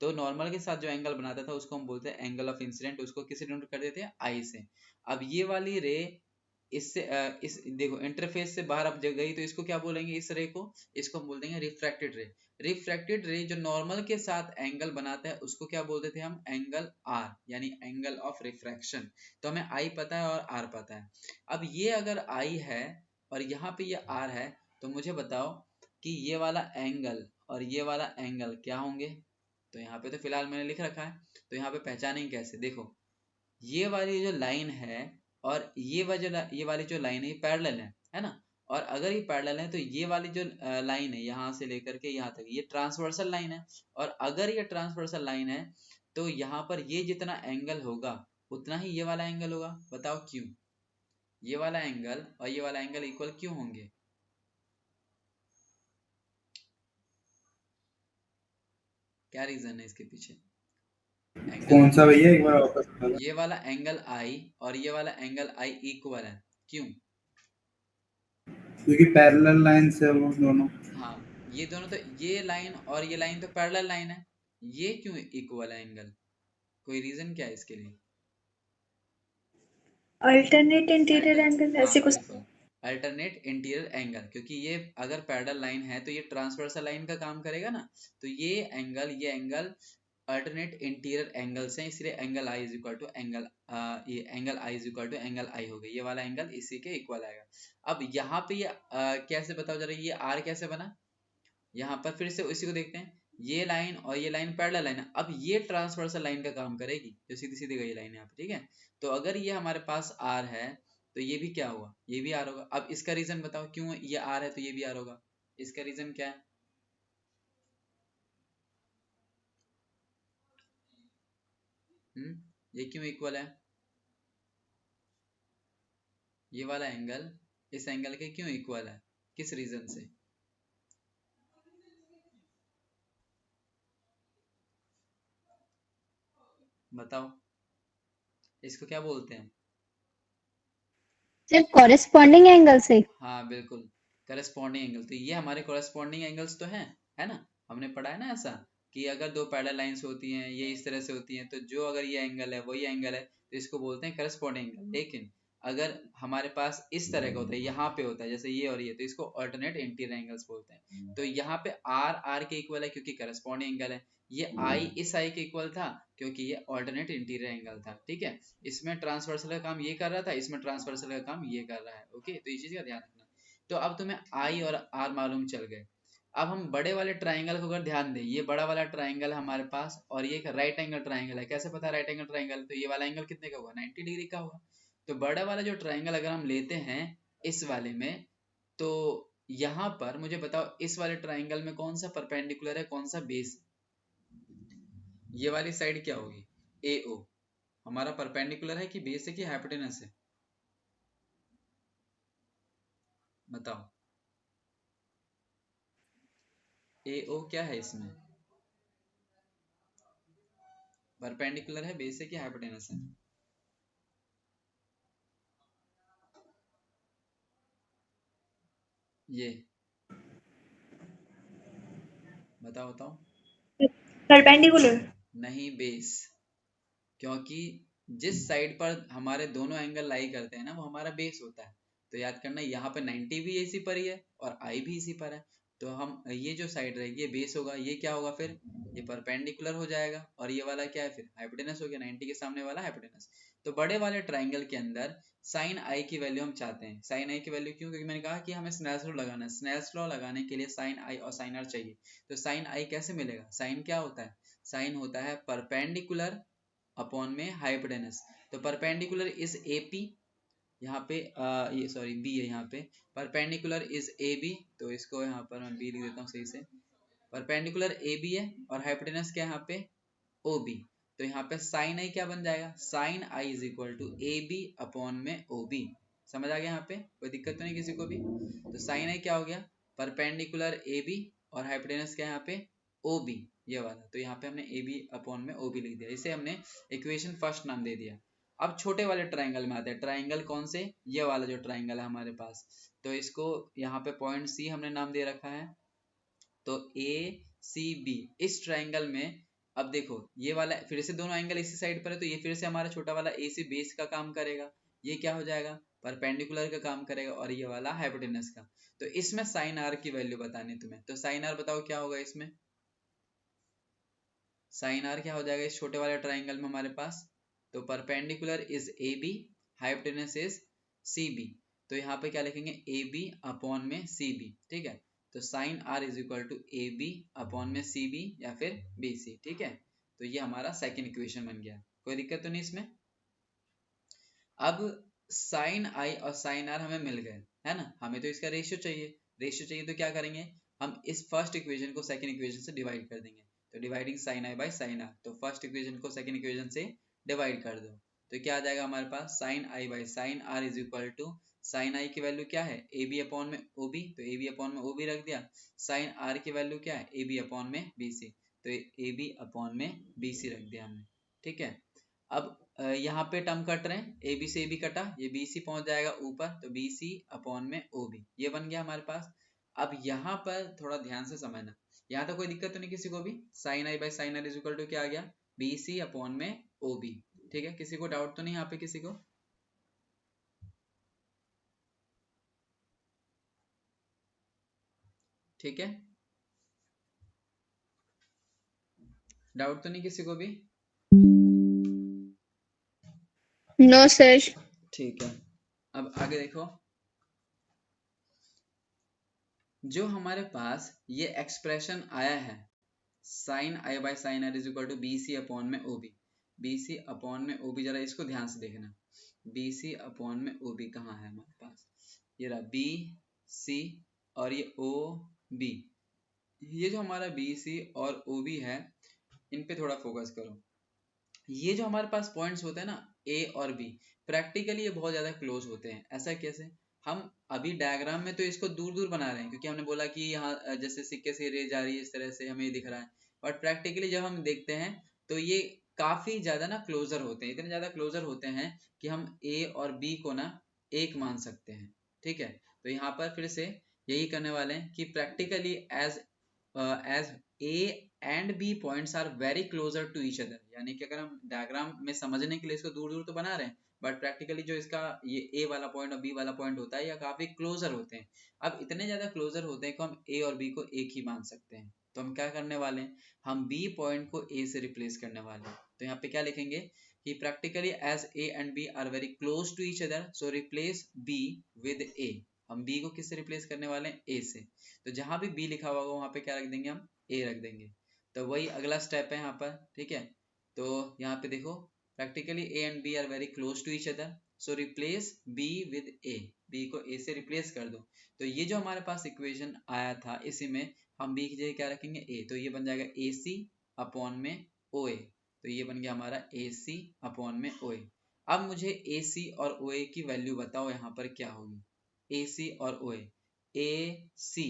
तो नॉर्मल के साथ जो एंगल बनाता था उसको हम बोलते हैं एंगल ऑफ इंसिडेंट, उसको किसे डिनोट कर देते हैं? आई से। अब ये वाली रे इससे इस देखो इंटरफेस से बाहर अब जग गई तो इसको क्या बोलेंगे? इस रे को, इसको हम बोल देंगे रिफ्रैक्टेड रे। रिफ्रैक्टेड रे जो नॉर्मल के साथ एंगल बनाता है उसको क्या बोलते थे हम? एंगल आर, यानी एंगल ऑफ रिफ्रैक्शन। तो हमें आई पता है और आर पता है। अब ये अगर आई है और यहाँ पे ये आर है तो मुझे बताओ कि ये वाला एंगल और ये वाला एंगल क्या होंगे? तो यहाँ पे तो फिलहाल मैंने लिख रखा है, तो यहाँ पे पहचानेंगे कैसे? देखो ये वाली जो लाइन है और ये वाली जो लाइन है ये पैरेलल है ना? और अगर ये पैरेलल है तो ये वाली जो लाइन है यहाँ से लेकर के यहाँ तक ये ट्रांसवर्सल लाइन है। और अगर ये ट्रांसवर्सल लाइन है तो यहाँ पर ये जितना एंगल होगा उतना ही ये वाला एंगल होगा। बताओ क्यों? ये वाला एंगल और ये वाला एंगल इक्वल क्यों होंगे? क्या रीजन है इसके पीछे? एंगल कौन सा भैया, एक बार वापस बताना। ये वाला एंगल आई और ये वाला एंगल आई इक्वल है। क्यों? क्योंकि पैरेलल लाइन से वो दोनों। हाँ, ये दोनों तो ये लाइन और ये लाइन तो पैरेलल लाइन है। ये क्यों इक्वल है एंगल? कोई रीजन क्या है इसके लिए? अल्टरनेट इंटीरियर एंगल हाँ ऐसे कुछ। बिल्कुल, अल्टरनेट इंटीरियर एंगल, क्योंकि ये अगर पैरेलल लाइन है तो ये ट्रांसवर्सल लाइन का काम करेगा ना। तो ये एंगल अल्टरनेट इंटीरियर एंगल्स हैं, इसलिए angle I is equal to angle ये angle I is equal to angle I हो गई। ये वाला एंगल इसी के इक्वल आएगा। अब यहाँ पे ये कैसे बताओ जरा, ये आर कैसे बना? यहाँ पर फिर से उसी को देखते हैं। ये लाइन और ये लाइन पैरेलल लाइन है। अब ये ट्रांसवर्सल लाइन का काम करेगी जो सीधी सीधी गई लाइन है यहाँ पे, ठीक है? तो अगर ये हमारे पास आर है तो ये भी क्या हुआ? ये भी आर होगा। अब इसका रीजन बताओ क्यों ये आर है तो ये भी आर होगा? इसका रीजन क्या है? ये क्यों इक्वल है? ये वाला एंगल इस एंगल के क्यों इक्वल है? किस रीजन से? बताओ, इसको क्या बोलते हैं? सिर्फ कॉरेस्पॉन्डिंग एंगल से। हाँ बिल्कुल, करस्पॉन्डिंग एंगल। तो ये हमारे करस्पॉन्डिंग एंगल्स तो हैं, है ना? हमने पढ़ा है ना ऐसा कि अगर दो पैरेलल लाइंस होती हैं ये इस तरह से होती हैं तो जो अगर ये एंगल है वही एंगल है तो इसको बोलते हैं करस्पॉन्डिंग एंगल। लेकिन अगर हमारे पास इस तरह का होता है, यहाँ पे होता है जैसे ये और ये, तो इसको अल्टरनेट इंटीरियर एंगल्स बोलते हैं। तो यहाँ पे आर आर के इक्वल है क्योंकि करस्पॉन्डिंग एंगल है। ये आई इस आई के इक्वल था क्योंकि ये अल्टरनेट इंटीरियर एंगल था, ठीक है? इसमें ट्रांसवर्सल का काम ये कर रहा था, इसमें ट्रांसवर्सल का काम ये कर रहा है। ओके, तो इस चीज का ध्यान रखना। तो अब तुम्हें आई और आर मालूम चल गए। अब हम बड़े वाले ट्राइंगल को अगर ध्यान दें, ये बड़ा वाला ट्राइंगल हमारे पास और ये एक राइट एंगल ट्राइंगल है। कैसे पता राइट एंगल ट्राइंगल? तो ये वाला एंगल कितने का होगा? 90 डिग्री का होगा। तो बड़ा वाला जो ट्राइंगल अगर हम लेते हैं इस वाले में, तो यहाँ पर मुझे बताओ इस वाले ट्राइंगल में कौन सा परपेंडिकुलर है, कौन सा बेस? ये वाली साइड क्या होगी? ए ओ हमारा परपेंडिकुलर है कि बेस है कि हाइपोटेनस है? बताओ, ए ओ क्या है इसमें? परपेंडिकुलर है, बेस है कि हाइपोटेनस है? ये बताओ बताओ। परपेंडिकुलर। नहीं, बेस। क्योंकि जिस साइड पर हमारे दोनों एंगल लाई करते हैं ना वो हमारा बेस होता है। तो याद करना यहाँ पे 90 भी इसी पर ही है और आई भी इसी पर है। तो हम ये जो साइड रहेगी ये बेस होगा, ये क्या होगा फिर? ये परपेंडिकुलर हो जाएगा और ये वाला क्या है फिर? हाइपोटेनस हो गया, 90 के सामने वाला हाइपोटेनस। तो बड़े वाले ट्राइंगल के अंदर साइन आई की वैल्यू हम चाहते हैं। साइन आई की वैल्यू क्यों? क्योंकि मैंने कहा कि हमें स्नेल्स लॉ लगाना है। स्नेल्स लॉ लगाने के लिए साइन आई और साइन आर चाहिए। तो साइन आई कैसे मिलेगा? साइन क्या होता है? साइन होता है परपेंडिकुलर अपॉन में हाइपोटेनस। तो परपेंडिकुलर इज एपी, यहाँ पे ये सॉरी बी है यहाँ पे। परपेंडिकुलर इज ए बी, तो इसको यहाँ पर मैं बी लिख देता हूँ सही से। परपेंडिकुलर ए बी है और हाइपोटेनस क्या है यहाँ पे? O B. तो यहाँ पे साइन आई क्या बन जाएगा? Sine I is equal to A B upon में ओ बी। समझ आ गया? यहाँ पे कोई दिक्कत तो नहीं किसी को भी? तो साइन आई क्या हो गया? परपेंडिकुलर ए बी और हाइपोटेनस क्या है यहाँ पे? ओ बी, ये वाला। तो यहाँ पे हमने ए बी अपॉन में ओ बी लिख दिया, इसे हमने इक्वेशन फर्स्ट नाम दे दिया। अब छोटे वाले ट्राइंगल में आते हैं। ट्राइंगल कौन से? ये वाला जो ट्राइंगल है हमारे पास, तो इसको यहाँ पे पॉइंट सी हमने नाम दे रखा है। तो ए सी बी, इस ट्राइंगल में अब देखो ये वाला फिर से दोनों एंगल इसी साइड पर है, तो ये फिर से हमारा छोटा वाला ए सी बेस का काम करेगा, ये क्या हो जाएगा? परपेंडिकुलर का काम करेगा, और ये वाला हाइपोटेनस का। तो इसमें साइन आर की वैल्यू बतानी तुम्हें, तो साइन आर बताओ क्या होगा इसमें? साइन आर क्या हो जाएगा इस छोटे वाले ट्राइंगल में हमारे पास? तो perpendicular is A B, hypotenuse is C B, तो यहाँ पे क्या लिखेंगे? ए बी अपॉन में सी बी, ठीक है। तो sine R is equal to A B upon में सी बी या फिर बी सी, ठीक है। तो ये हमारा सेकेंड इक्वेशन बन गया, कोई दिक्कत तो नहीं इसमें। अब साइन आई और साइन आर हमें मिल गए, है ना, हमें तो इसका रेशियो चाहिए। रेशियो चाहिए तो क्या करेंगे? हम इस फर्स्ट इक्वेशन को सेकंड इक्वेशन से डिवाइड कर देंगे। तो dividing sine I by sine R, तो फर्स्ट इक्वेशन को सेकंड इक्वेशन से डिवाइड कर दो, तो क्या आ जाएगा हमारे पास? Sine I by sine R is equal to, sine I की वैल्यू क्या है? ए बी अपॉन में ओ बी, तो ए बी अपॉन में ओ बी रख दिया। साइन आर की वैल्यू क्या है? ए बी अपॉन में बी सी, तो ए बी अपॉन में बी सी रख दिया हमने, ठीक है। अब यहाँ पे टर्म कट रहे हैं, ए बी से ए बी कटा, ये बी सी पहुंच जाएगा ऊपर, तो बी सी अपॉन में ओ बी, ये बन गया हमारे पास। अब यहाँ पर थोड़ा ध्यान से समझना, यहाँ तो कोई दिक्कत तो नहीं किसी को भी? Sine I by sine R is equal to क्या आ गया? बी सी अपॉन में ओ बी, ठीक है। किसी को डाउट तो नहीं यहाँ पे किसी को? ठीक है, डाउट तो नहीं किसी को भी? No sir. ठीक है, अब आगे देखो, जो हमारे पास ये एक्सप्रेशन आया है sine I by sine R is equal to B C upon में O B, B C upon में ओ बी, जरा इसको ध्यान से देखना। बी सी अपॉन में ओ बी कहाँ है हमारे पास? ये रहा बी सी और ये ओ बी। ये जो हमारा बी सी और ओ बी है, इन पे थोड़ा फोकस करो। ये जो हमारे पास पॉइंट्स होते हैं ना, ए और बी, प्रैक्टिकली ये बहुत ज्यादा क्लोज होते हैं। ऐसा कैसे? हम अभी डायग्राम में तो इसको दूर दूर बना रहे हैं, क्योंकि हमने बोला कि यहाँ जैसे सिक्के से रेज जा रही है, इस तरह से हमें दिख रहा है, बट प्रैक्टिकली जब हम देखते हैं तो ये काफी ज्यादा ना क्लोजर होते हैं, इतने ज्यादा क्लोजर होते हैं कि हम ए और बी को ना एक मान सकते हैं, ठीक है। तो यहाँ पर फिर से यही करने वाले हैं कि practically as A and B points are very closer to each other, यानी कि अगर हम डायग्राम में समझने के लिए इसको दूर दूर तो बना रहे हैं, बट प्रैक्टिकली जो इसका ये ए वाला पॉइंट और बी वाला पॉइंट होता है, या काफी क्लोजर होते हैं। अब इतने ज्यादा क्लोजर होते हैं कि हम ए और बी को एक ही मान सकते हैं। तो हम क्या करने वाले हैं? हम बी पॉइंट को ए से रिप्लेस करने वाले हैं। तो यहाँ पे क्या लिखेंगे कि practically as A and B are very close to each other, so replace B with A. हम बी को किससे रिप्लेस करने वाले हैं? ए से। तो जहां भी बी लिखा हुआ होगा वहां पे क्या रख देंगे? हम ए रख देंगे। तो वही अगला स्टेप है यहाँ पर, ठीक है। तो यहाँ पे देखो, practically A and B are very close to each other, so replace B with A, B को ए से रिप्लेस कर दो। तो ये जो हमारे पास इक्वेशन आया था, इसी में हम बी की जगह क्या रखेंगे? ए, तो ये बन जाएगा ए सी अपॉन में ओ ए, तो ये बन गया हमारा ए सी अपॉन में ओ ए। अब मुझे ए सी और ओ ए की वैल्यू बताओ यहाँ पर क्या होगी? ए सी और ओ ए सी,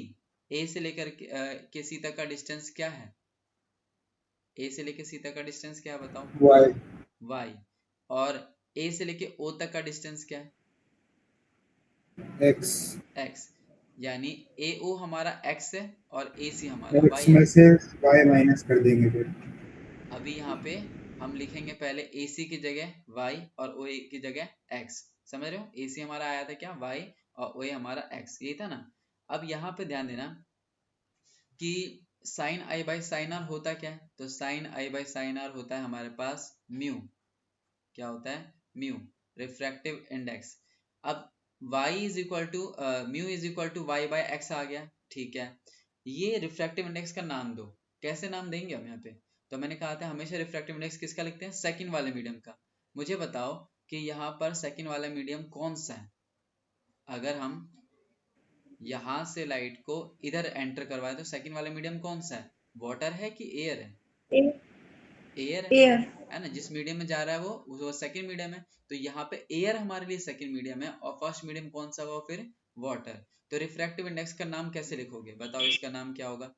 ए से लेकर के सी तक का डिस्टेंस क्या है? ए से लेके सी तक का डिस्टेंस क्या है बताओ? वाई। वाई। और ए से लेके ओ तक का डिस्टेंस क्या है? एक्स। एक्स। यानी ए ओ हमारा एक्स है और ए सी हमारा एक्स वाई में है। से वाई माइनस कर देंगे फिर। अभी यहाँ पे हम लिखेंगे पहले ए सी की जगह वाई और ओ ए की जगह एक्स, समझ रहे हो? ए सी हमारा आया था क्या? वाई, और ओ ए हमारा एक्स, यही था ना। अब यहाँ पे ध्यान देना कि sine I by sine R होता क्या है? तो sine I by sine R होता है हमारे पास म्यू। क्या होता है? Mu, refractive index. अब y is equal to mu is equal to Y by X आ गया, ठीक है। ये रिफ्रैक्टिव इंडेक्स का नाम दो, कैसे नाम देंगे हम यहाँ पे? तो मैंने कहा था हमेशा रिफ्रैक्टिव इंडेक्स किसका लिखते हैं? सेकंड वाले मीडियम का। मुझे बताओ कि यहाँ पर सेकंड वाला मीडियम कौन सा है? अगर हम यहाँ से लाइट को इधर एंटर करवाए तो सेकंड वाला मीडियम कौन सा है? वाटर है कि एयर है? Air air. है ना, जिस मीडियम में जा रहा है वो सेकंड मीडियम है। तो यहाँ पे एयर हमारे लिए सेकंड मीडियम है, और फर्स्ट मीडियम कौन सा हुआ फिर? वाटर। तो रिफ्रैक्टिव इंडेक्स का नाम कैसे लिखोगे बताओ? इसका नाम क्या होगा?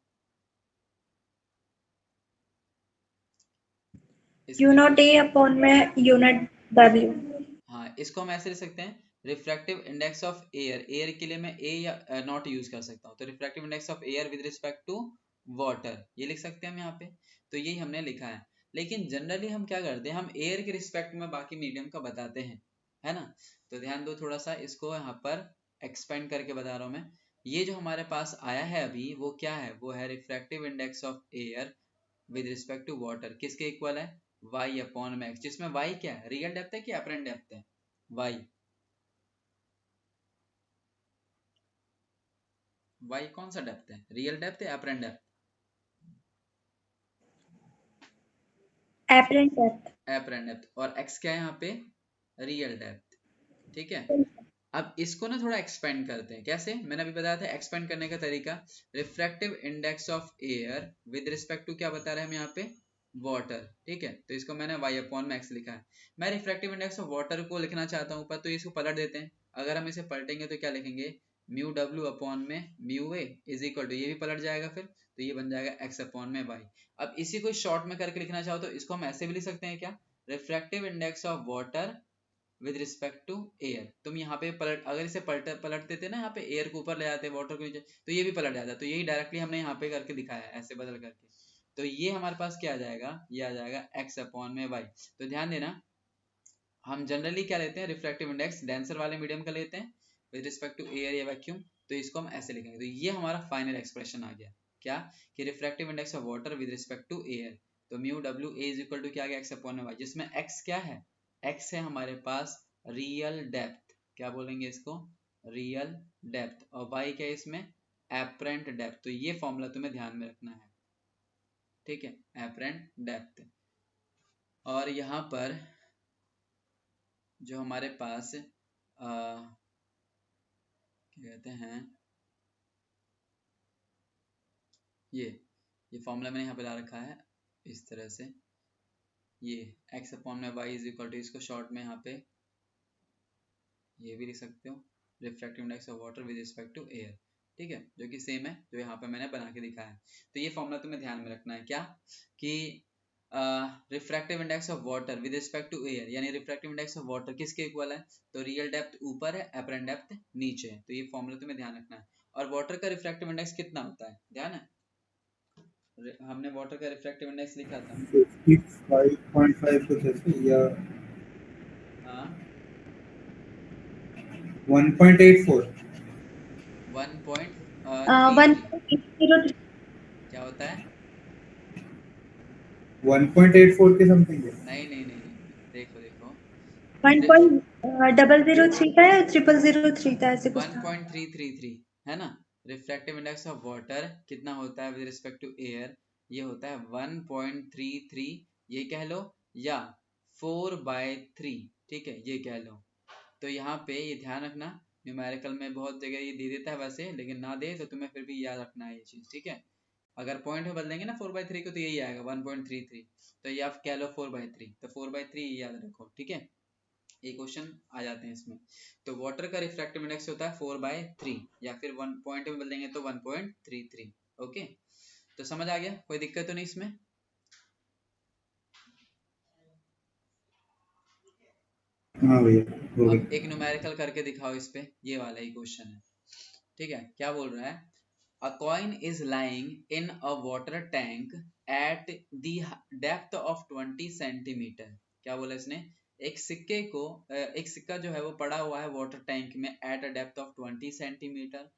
यू नॉट ए अपॉन में यूनिट W. हाँ, इसको हम ऐसे लिख सकते हैं, refractive index of air. Air के लिए मैं ए या नॉट यूज कर सकता हूँ, तो refractive index of air with respect to water, ये लिख सकते हैं हम यहाँ पे। तो यही हमने लिखा है। लेकिन जनरली हम क्या करते हैं, हम एयर के रिस्पेक्ट में बाकी मीडियम का बताते हैं, है ना। तो ध्यान दो थोड़ा सा, इसको यहाँ पर एक्सपेंड करके बता रहा हूँ मैं। ये जो हमारे पास आया है अभी, वो क्या है, वो है refractive index of air with respect to water. किसके इक्वल है, y अपॉन मैक्स, जिसमें y क्या है, रियल डेप्थ है कि अपरेंट डेप्थ है, y। y कौन सा डेप्थ है, रियल डेप्थ है apparent depth, Apparent depth. Apparent depth. और x क्या है यहाँ पे, रियल डेप्थ, ठीक है। अब इसको ना थोड़ा एक्सपेंड करते हैं, कैसे, मैंने अभी बताया था एक्सपेंड करने का तरीका। Refractive index of air with respect to क्या बता रहे हैं हम यहाँ पे, वाटर, ठीक है। तो इसको मैंने y अपॉन मैक्स लिखा है। मैं रिफ्रैक्टिव इंडेक्स ऑफ वाटर को लिखना चाहता हूँ ऊपर, तो इसको पलट देते हैं। अगर हम इसे पलटेंगे तो क्या लिखेंगे, म्यू डब्ल्यू अपॉन में mu A is equal to, ये भी पलट जाएगा फिर, तो ये बन जाएगा x अपॉन में y। अब इसी को शॉर्ट में करके लिखना चाहो तो इसको हम ऐसे भी लिख सकते हैं, क्या, refractive index of water with respect to air. तुम यहाँ पे पलट, अगर इसे पलट देते ना, यहाँ पे एयर को ऊपर ले जाते, वाटर को नीचे, तो ये भी पलट जाता। तो यही डायरेक्टली हमने यहाँ पे करके दिखाया है, ऐसे बदल करके। तो ये हमारे पास क्या आ जाएगा, ये आ जाएगा x अपॉन में y। तो ध्यान देना, हम जनरली क्या लेते हैं, रिफ्रैक्टिव इंडेक्स डेंसर वाले मीडियम का लेते हैं विद रिस्पेक्ट टू एयर या वैक्यूम। तो इसको हम ऐसे लिखेंगे। तो ये हमारा फाइनल एक्सप्रेशन आ गया, क्या, कि refractive index of water with respect to air. तो mu W A is equal to क्या आ गया, x अपॉन में y, जिसमें x क्या है, x है हमारे पास रियल डेप्थ, क्या बोलेंगे इसको, रियल डेप्थ, और y क्या है इसमें, एपरेंट डेप्थ। तो ये फॉर्मूला तुम्हें ध्यान में रखना है, ठीक है, एपरेंट डेप्थ। और यहाँ पर जो हमारे पास क्या कहते हैं, ये फॉर्मूला मैंने यहाँ पे ला रखा है इस तरह से, ये x अपॉन में y इज इक्वल टू, इसको शॉर्ट में यहाँ पे ये भी लिख सकते हो, refractive index of water with respect to air, ठीक है, जो कि सेम है जो यहाँ पे मैंने बना के दिखाया है। तो ये फॉर्मूला तुम्हें ध्यान में रखना है, क्या, कि refractive index of water with respect to air, यानी रिफ्रैक्टिव इंडेक्स ऑफ वाटर किसके इक्वल है, तो रियल डेप्थ ऊपर है, अपरेंट डेप्थ नीचे है। तो ये फॉर्मूला तुम्हें ध्यान रखना है। और वाटर का रिफ्रैक्टिव इंडेक्स कितना होता है, ध्यान है, हमने वाटर का रिफ्रैक्टिव इंडेक्स लिखा था, 55.5 कुछ ऐसे या हाँ 1.84 1.33, 1.803. क्या होता है, 1.84 के समथिंग है। नहीं नहीं नहीं नहीं, देखो देखो, 1.003 का है, 0003 का, ऐसे कुछ था। 1.333 है ना। रिफ्रैक्टिव इंडेक्स ऑफ वाटर कितना होता है विद रिस्पेक्ट टू एयर, ये होता है 1.33, ये कह लो, या 4/3, ठीक है, ये कह लो। तो यहाँ पे ये ध्यान रखना, न्यूमेरिकल में बहुत जगह ये दे देता है वैसे, लेकिन ना दे तो तुम्हें फिर भी याद रखना है ये चीज, ठीक है। अगर पॉइंट में बदलेंगे ना 4/3 को, तो यही आएगा 1.33, तो ये आप कह लो 4/3, तो 4/3 याद रखो, ठीक है। ये क्वेश्चन आ जाते हैं इसमें। तो वाटर का रिफ्रैक्टिव इंडेक्स होता है 4/3, या फिर 1 पॉइंट में बदलेंगे तो 1.33, ओके। तो समझ आ गया, कोई दिक्कत तो नहीं इसमें। हाँ भैया, हो अब गया। एक न्यूमेरिकल करके दिखाओ इस पे, ये वाला ही क्वेश्चन है, ठीक है। क्या बोल रहा है, अ coin is lying in a water tank at the depth of 20 centimetre. क्या बोला इसने, एक सिक्के को, एक सिक्का जो है वो पड़ा हुआ है वाटर टैंक में at a depth of 20 centimetre,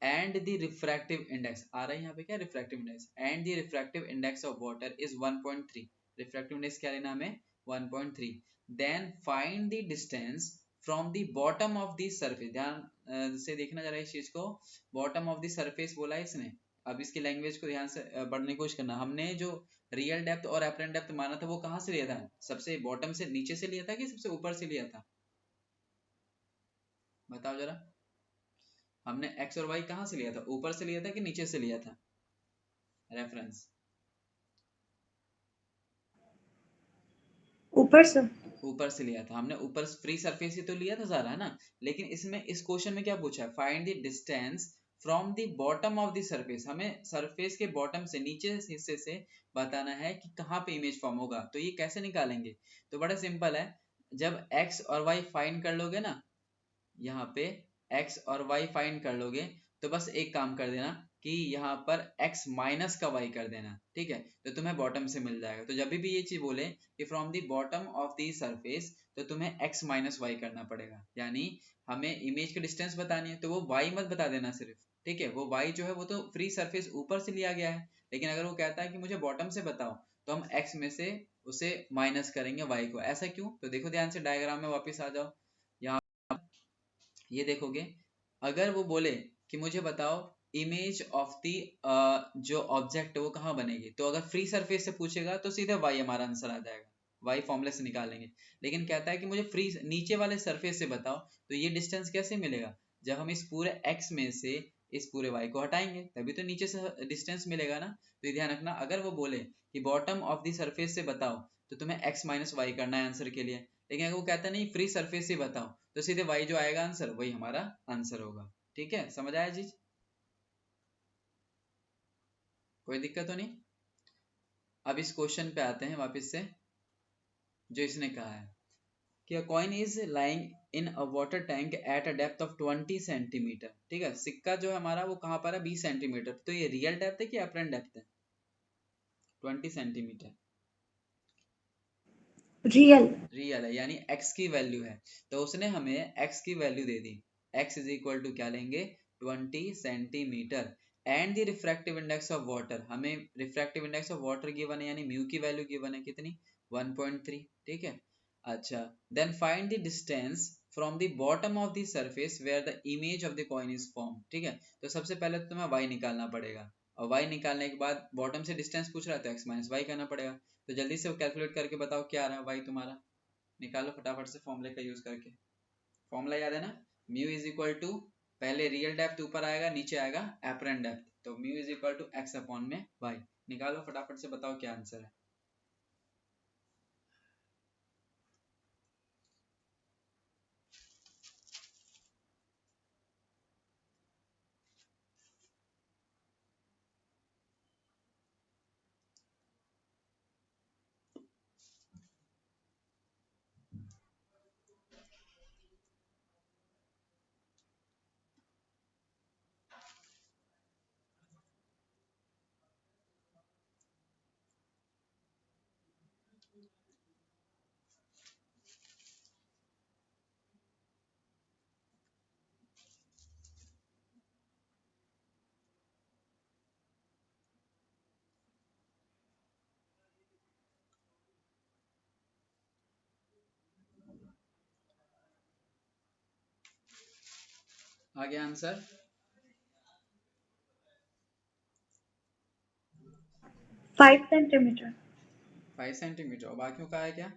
and the refractive index आ रहा है यहाँ पे, क्या, refractive index, and the refractive index of water is 1.3। Refractive index क्या लेना हमें, 1.3। Then find the distance from the bottom of the surface. ध्यान से देखना जरा इस चीज को, बॉटम ऑफ द सरफेस बोला है इसने। अब इसकी लैंग्वेज को ध्यान से पढ़ने की कोशिश करना। हमने जो रियल डेप्थ और अपरेंट डेप्थ माना था वो कहाँ से लिया था, सबसे बॉटम से नीचे से लिया था कि सबसे ऊपर से लिया था, बताओ जरा। हमने x और y कहाँ से लिया था, ऊपर से लिया था कि नीचे से लिया था, रेफरेंस, ऊपर से। ऊपर से लिया था हमने, ऊपर फ्री सरफेस ही तो लिया था सारा, है ना। लेकिन इसमें इस क्वेश्चन में क्या पूछा है, find the distance from the bottom of the surface. हमें सरफेस के बॉटम से, नीचे हिस्से से बताना है कि कहाँ पे इमेज फॉर्म होगा। तो ये कैसे निकालेंगे, तो बड़ा सिंपल है, जब x और y फाइंड कर लोगे ना, यहाँ पे x और y फाइंड कर लोगे तो बस एक काम कर देना कि यहाँ पर x माइनस का y कर देना, ठीक है, तो तुम्हें बॉटम से मिल जाएगा। तो जब भी ये चीज बोले कि from the bottom of the surface, तो तुम्हें x माइनस वाई करना पड़ेगा, यानी हमें इमेज की डिस्टेंस बतानी है तो वो y मत बता देना सिर्फ, ठीक है, वो y जो है वो तो फ्री सरफेस ऊपर से लिया गया है, लेकिन अगर वो कहता है कि मुझे बॉटम से बताओ तो हम x में से उसे माइनस करेंगे y को। ऐसा क्यों? तो देखो ध्यान से, डायग्राम में वापस आ जाओ। यहाँ ये देखोगे, अगर वो बोले कि मुझे बताओ इमेज ऑफ दी जो ऑब्जेक्ट है वो कहाँ बनेगी, तो अगर फ्री सरफेस से पूछेगा तो सीधे y हमारा आंसर आ जाएगा, y फॉर्मूले से निकालेंगे। लेकिन कहता है कि मुझे फ्री नीचे वाले सरफेस से बताओ, तो ये डिस्टेंस कैसे मिलेगा? जब हम इस पूरे x में से इस पूरे y को हटाएंगे तभी तो नीचे से डिस्टेंस मिलेगा ना। तो ये ध्यान रखना, अगर वो बोले कि बॉटम ऑफ दी सरफेस से बताओ तो तुम्हें x माइनस वाई करना है आंसर के लिए, लेकिन अगर वो कहता नहीं फ्री सरफेस से बताओ तो सीधे y जो आएगा आंसर वही हमारा आंसर होगा। ठीक है, समझ आया जी? कोई दिक्कत तो नहीं? अब इस क्वेश्चन पे आते हैं वापस से, जो इसने कहा है कि a coin is lying in a water tank at a depth of 20 centimetre. ठीक है, सिक्का जो है हमारा वो कहाँ पर है? 20 सेंटीमीटर। तो ये रियल डेप्थ है कि एपरेंट डेप्थ है? 20 सेंटीमीटर रियल। रियल है, यानी x की वैल्यू है। तो उसने हमें x की वैल्यू दे दी, x इज इक्वल टू क्या लेंगे? 20 centimetre. And the refractive index of water, हमें refractive index of water given है, यानी म्यू की वैल्यू गिवन है कितनी? 1.3। ठीक है, अच्छा, then find the distance from the bottom of the surface where the image of the coin is form. ठीक है, तो सबसे पहले तो तुम्हें y निकालना पड़ेगा, और y निकालने के बाद बॉटम से डिस्टेंस पूछ रहा है तो x माइनस वाई करना पड़ेगा। तो जल्दी से वो कैलकुलेट करके बताओ क्या आ रहा है y तुम्हारा, निकालो फटाफट से फॉर्मूले का यूज करके। फॉर्मूला याद है ना? म्यू इज इक्वल टू, पहले रियल डेप्थ ऊपर आएगा, नीचे आएगा एपरेंट डेप्थ, तो mu is equal to x upon में वाई। निकालो फटाफट से, बताओ क्या आंसर है। आ गया आंसर? 5 सेंटीमीटर। 5 सेंटीमीटर। और बाकियों का है क्या?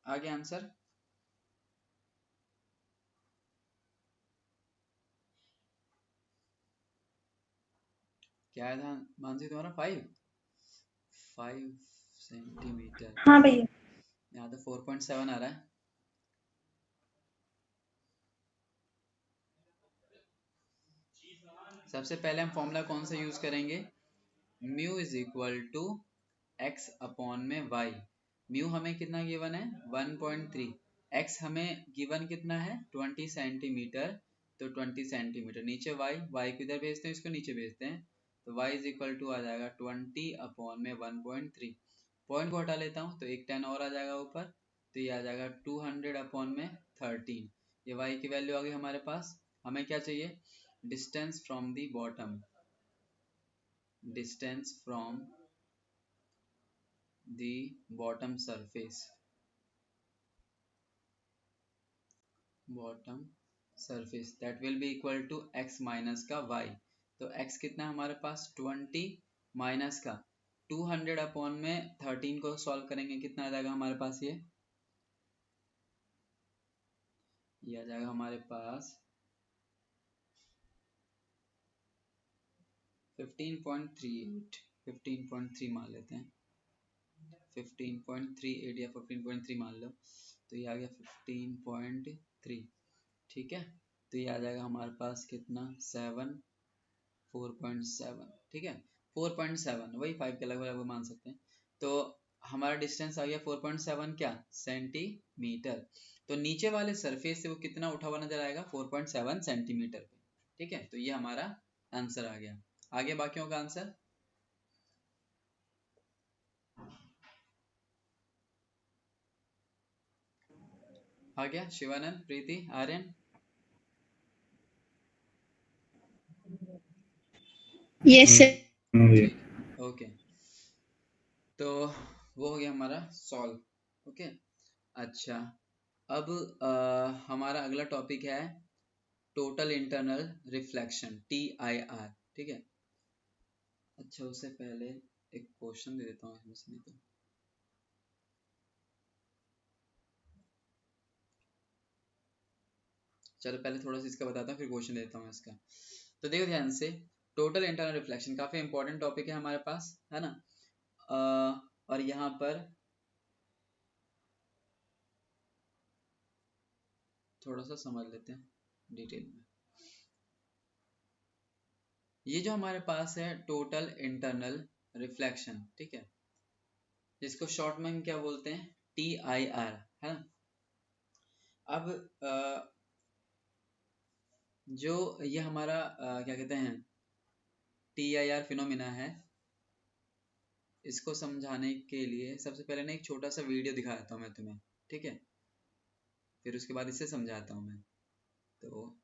आ गया आंसर? क्या है था मानसी तुम्हारा? 5 सेंटीमीटर। हाँ भैया। यहाँ तो 4.7 आ रहा है। सबसे पहले हम फॉर्मूला कौन सा यूज करेंगे? Mu is equal to x upon में y। म्यू हमें कितना गिवन है? 1.3। x हमें गिवन कितना है? 20 सेंटीमीटर। तो 20 सेंटीमीटर, नीचे y को इधर भेजते हैं, इसको नीचे भेजते हैं, तो y इज इक्वल टू आ जाएगा 20 अपॉन में 1.3। पॉइंट को हटा लेता हूँ तो एक 10 और आ जाएगा ऊपर, तो ये आ जाएगा 200 अपॉन में 13। ये y की वैल्यू आ गई हमारे पास। हमें क्या चाहिए? Distance from the bottom, distance from the bottom surface, bottom surface that will be equal to x minus का y। तो x कितना है हमारे पास? 20 माइनस का 200 अपॉन में 13 को सॉल्व करेंगे, कितना आ जाएगा हमारे पास? ये आ जाएगा हमारे पास 15.38 15.3 मान लेते हैं, 15.38 या 15.3 मान लो, तो ये आ गया 15.3, ठीक है। तो ये आ जाएगा हमारे पास कितना 4.7, ठीक है 4.7, वही 5 के लगभग मान सकते हैं। तो हमारा डिस्टेंस आ गया 4.7 क्या सेंटीमीटर। तो नीचे वाले सरफेस से वो कितना उठा हुआ नजर आएगा 4.7 सेंटीमीटर पे, ठीक है। तो ये हमारा आंसर आ गया। आगे बाकियों का आंसर आ गया। शिवानंद, प्रीति, आर्यन, यस सर। ठीक है, ओके। तो वो हो गया हमारा सॉल्व, ओके। अच्छा, अब हमारा अगला टॉपिक है टोटल इंटरनल रिफ्लेक्शन, TIR, ठीक है। अच्छा, उससे पहले एक क्वेश्चन दे देता हूँ इसमें से, नहीं तो चलो पहले थोड़ा सा इसका बताता हूँ, फिर क्वेश्चन देता हूँ इसका। तो देखो ध्यान से, टोटल इंटरनल रिफ्लेक्शन काफी इंपॉर्टेंट टॉपिक है हमारे पास, है ना। और यहाँ पर थोड़ा सा समझ लेते हैं डिटेल में। ये जो हमारे पास है टोटल इंटरनल रिफ्लेक्शन, ठीक है, जिसको शॉर्ट में हम क्या बोलते हैं TIR, है ना। अब जो ये हमारा क्या कहते हैं TIR फिनोमिना है, इसको समझाने के लिए सबसे पहले ना एक छोटा सा वीडियो दिखाता हूँ मैं तुम्हें, ठीक है, फिर उसके बाद इसे समझाता हूँ मैं। तो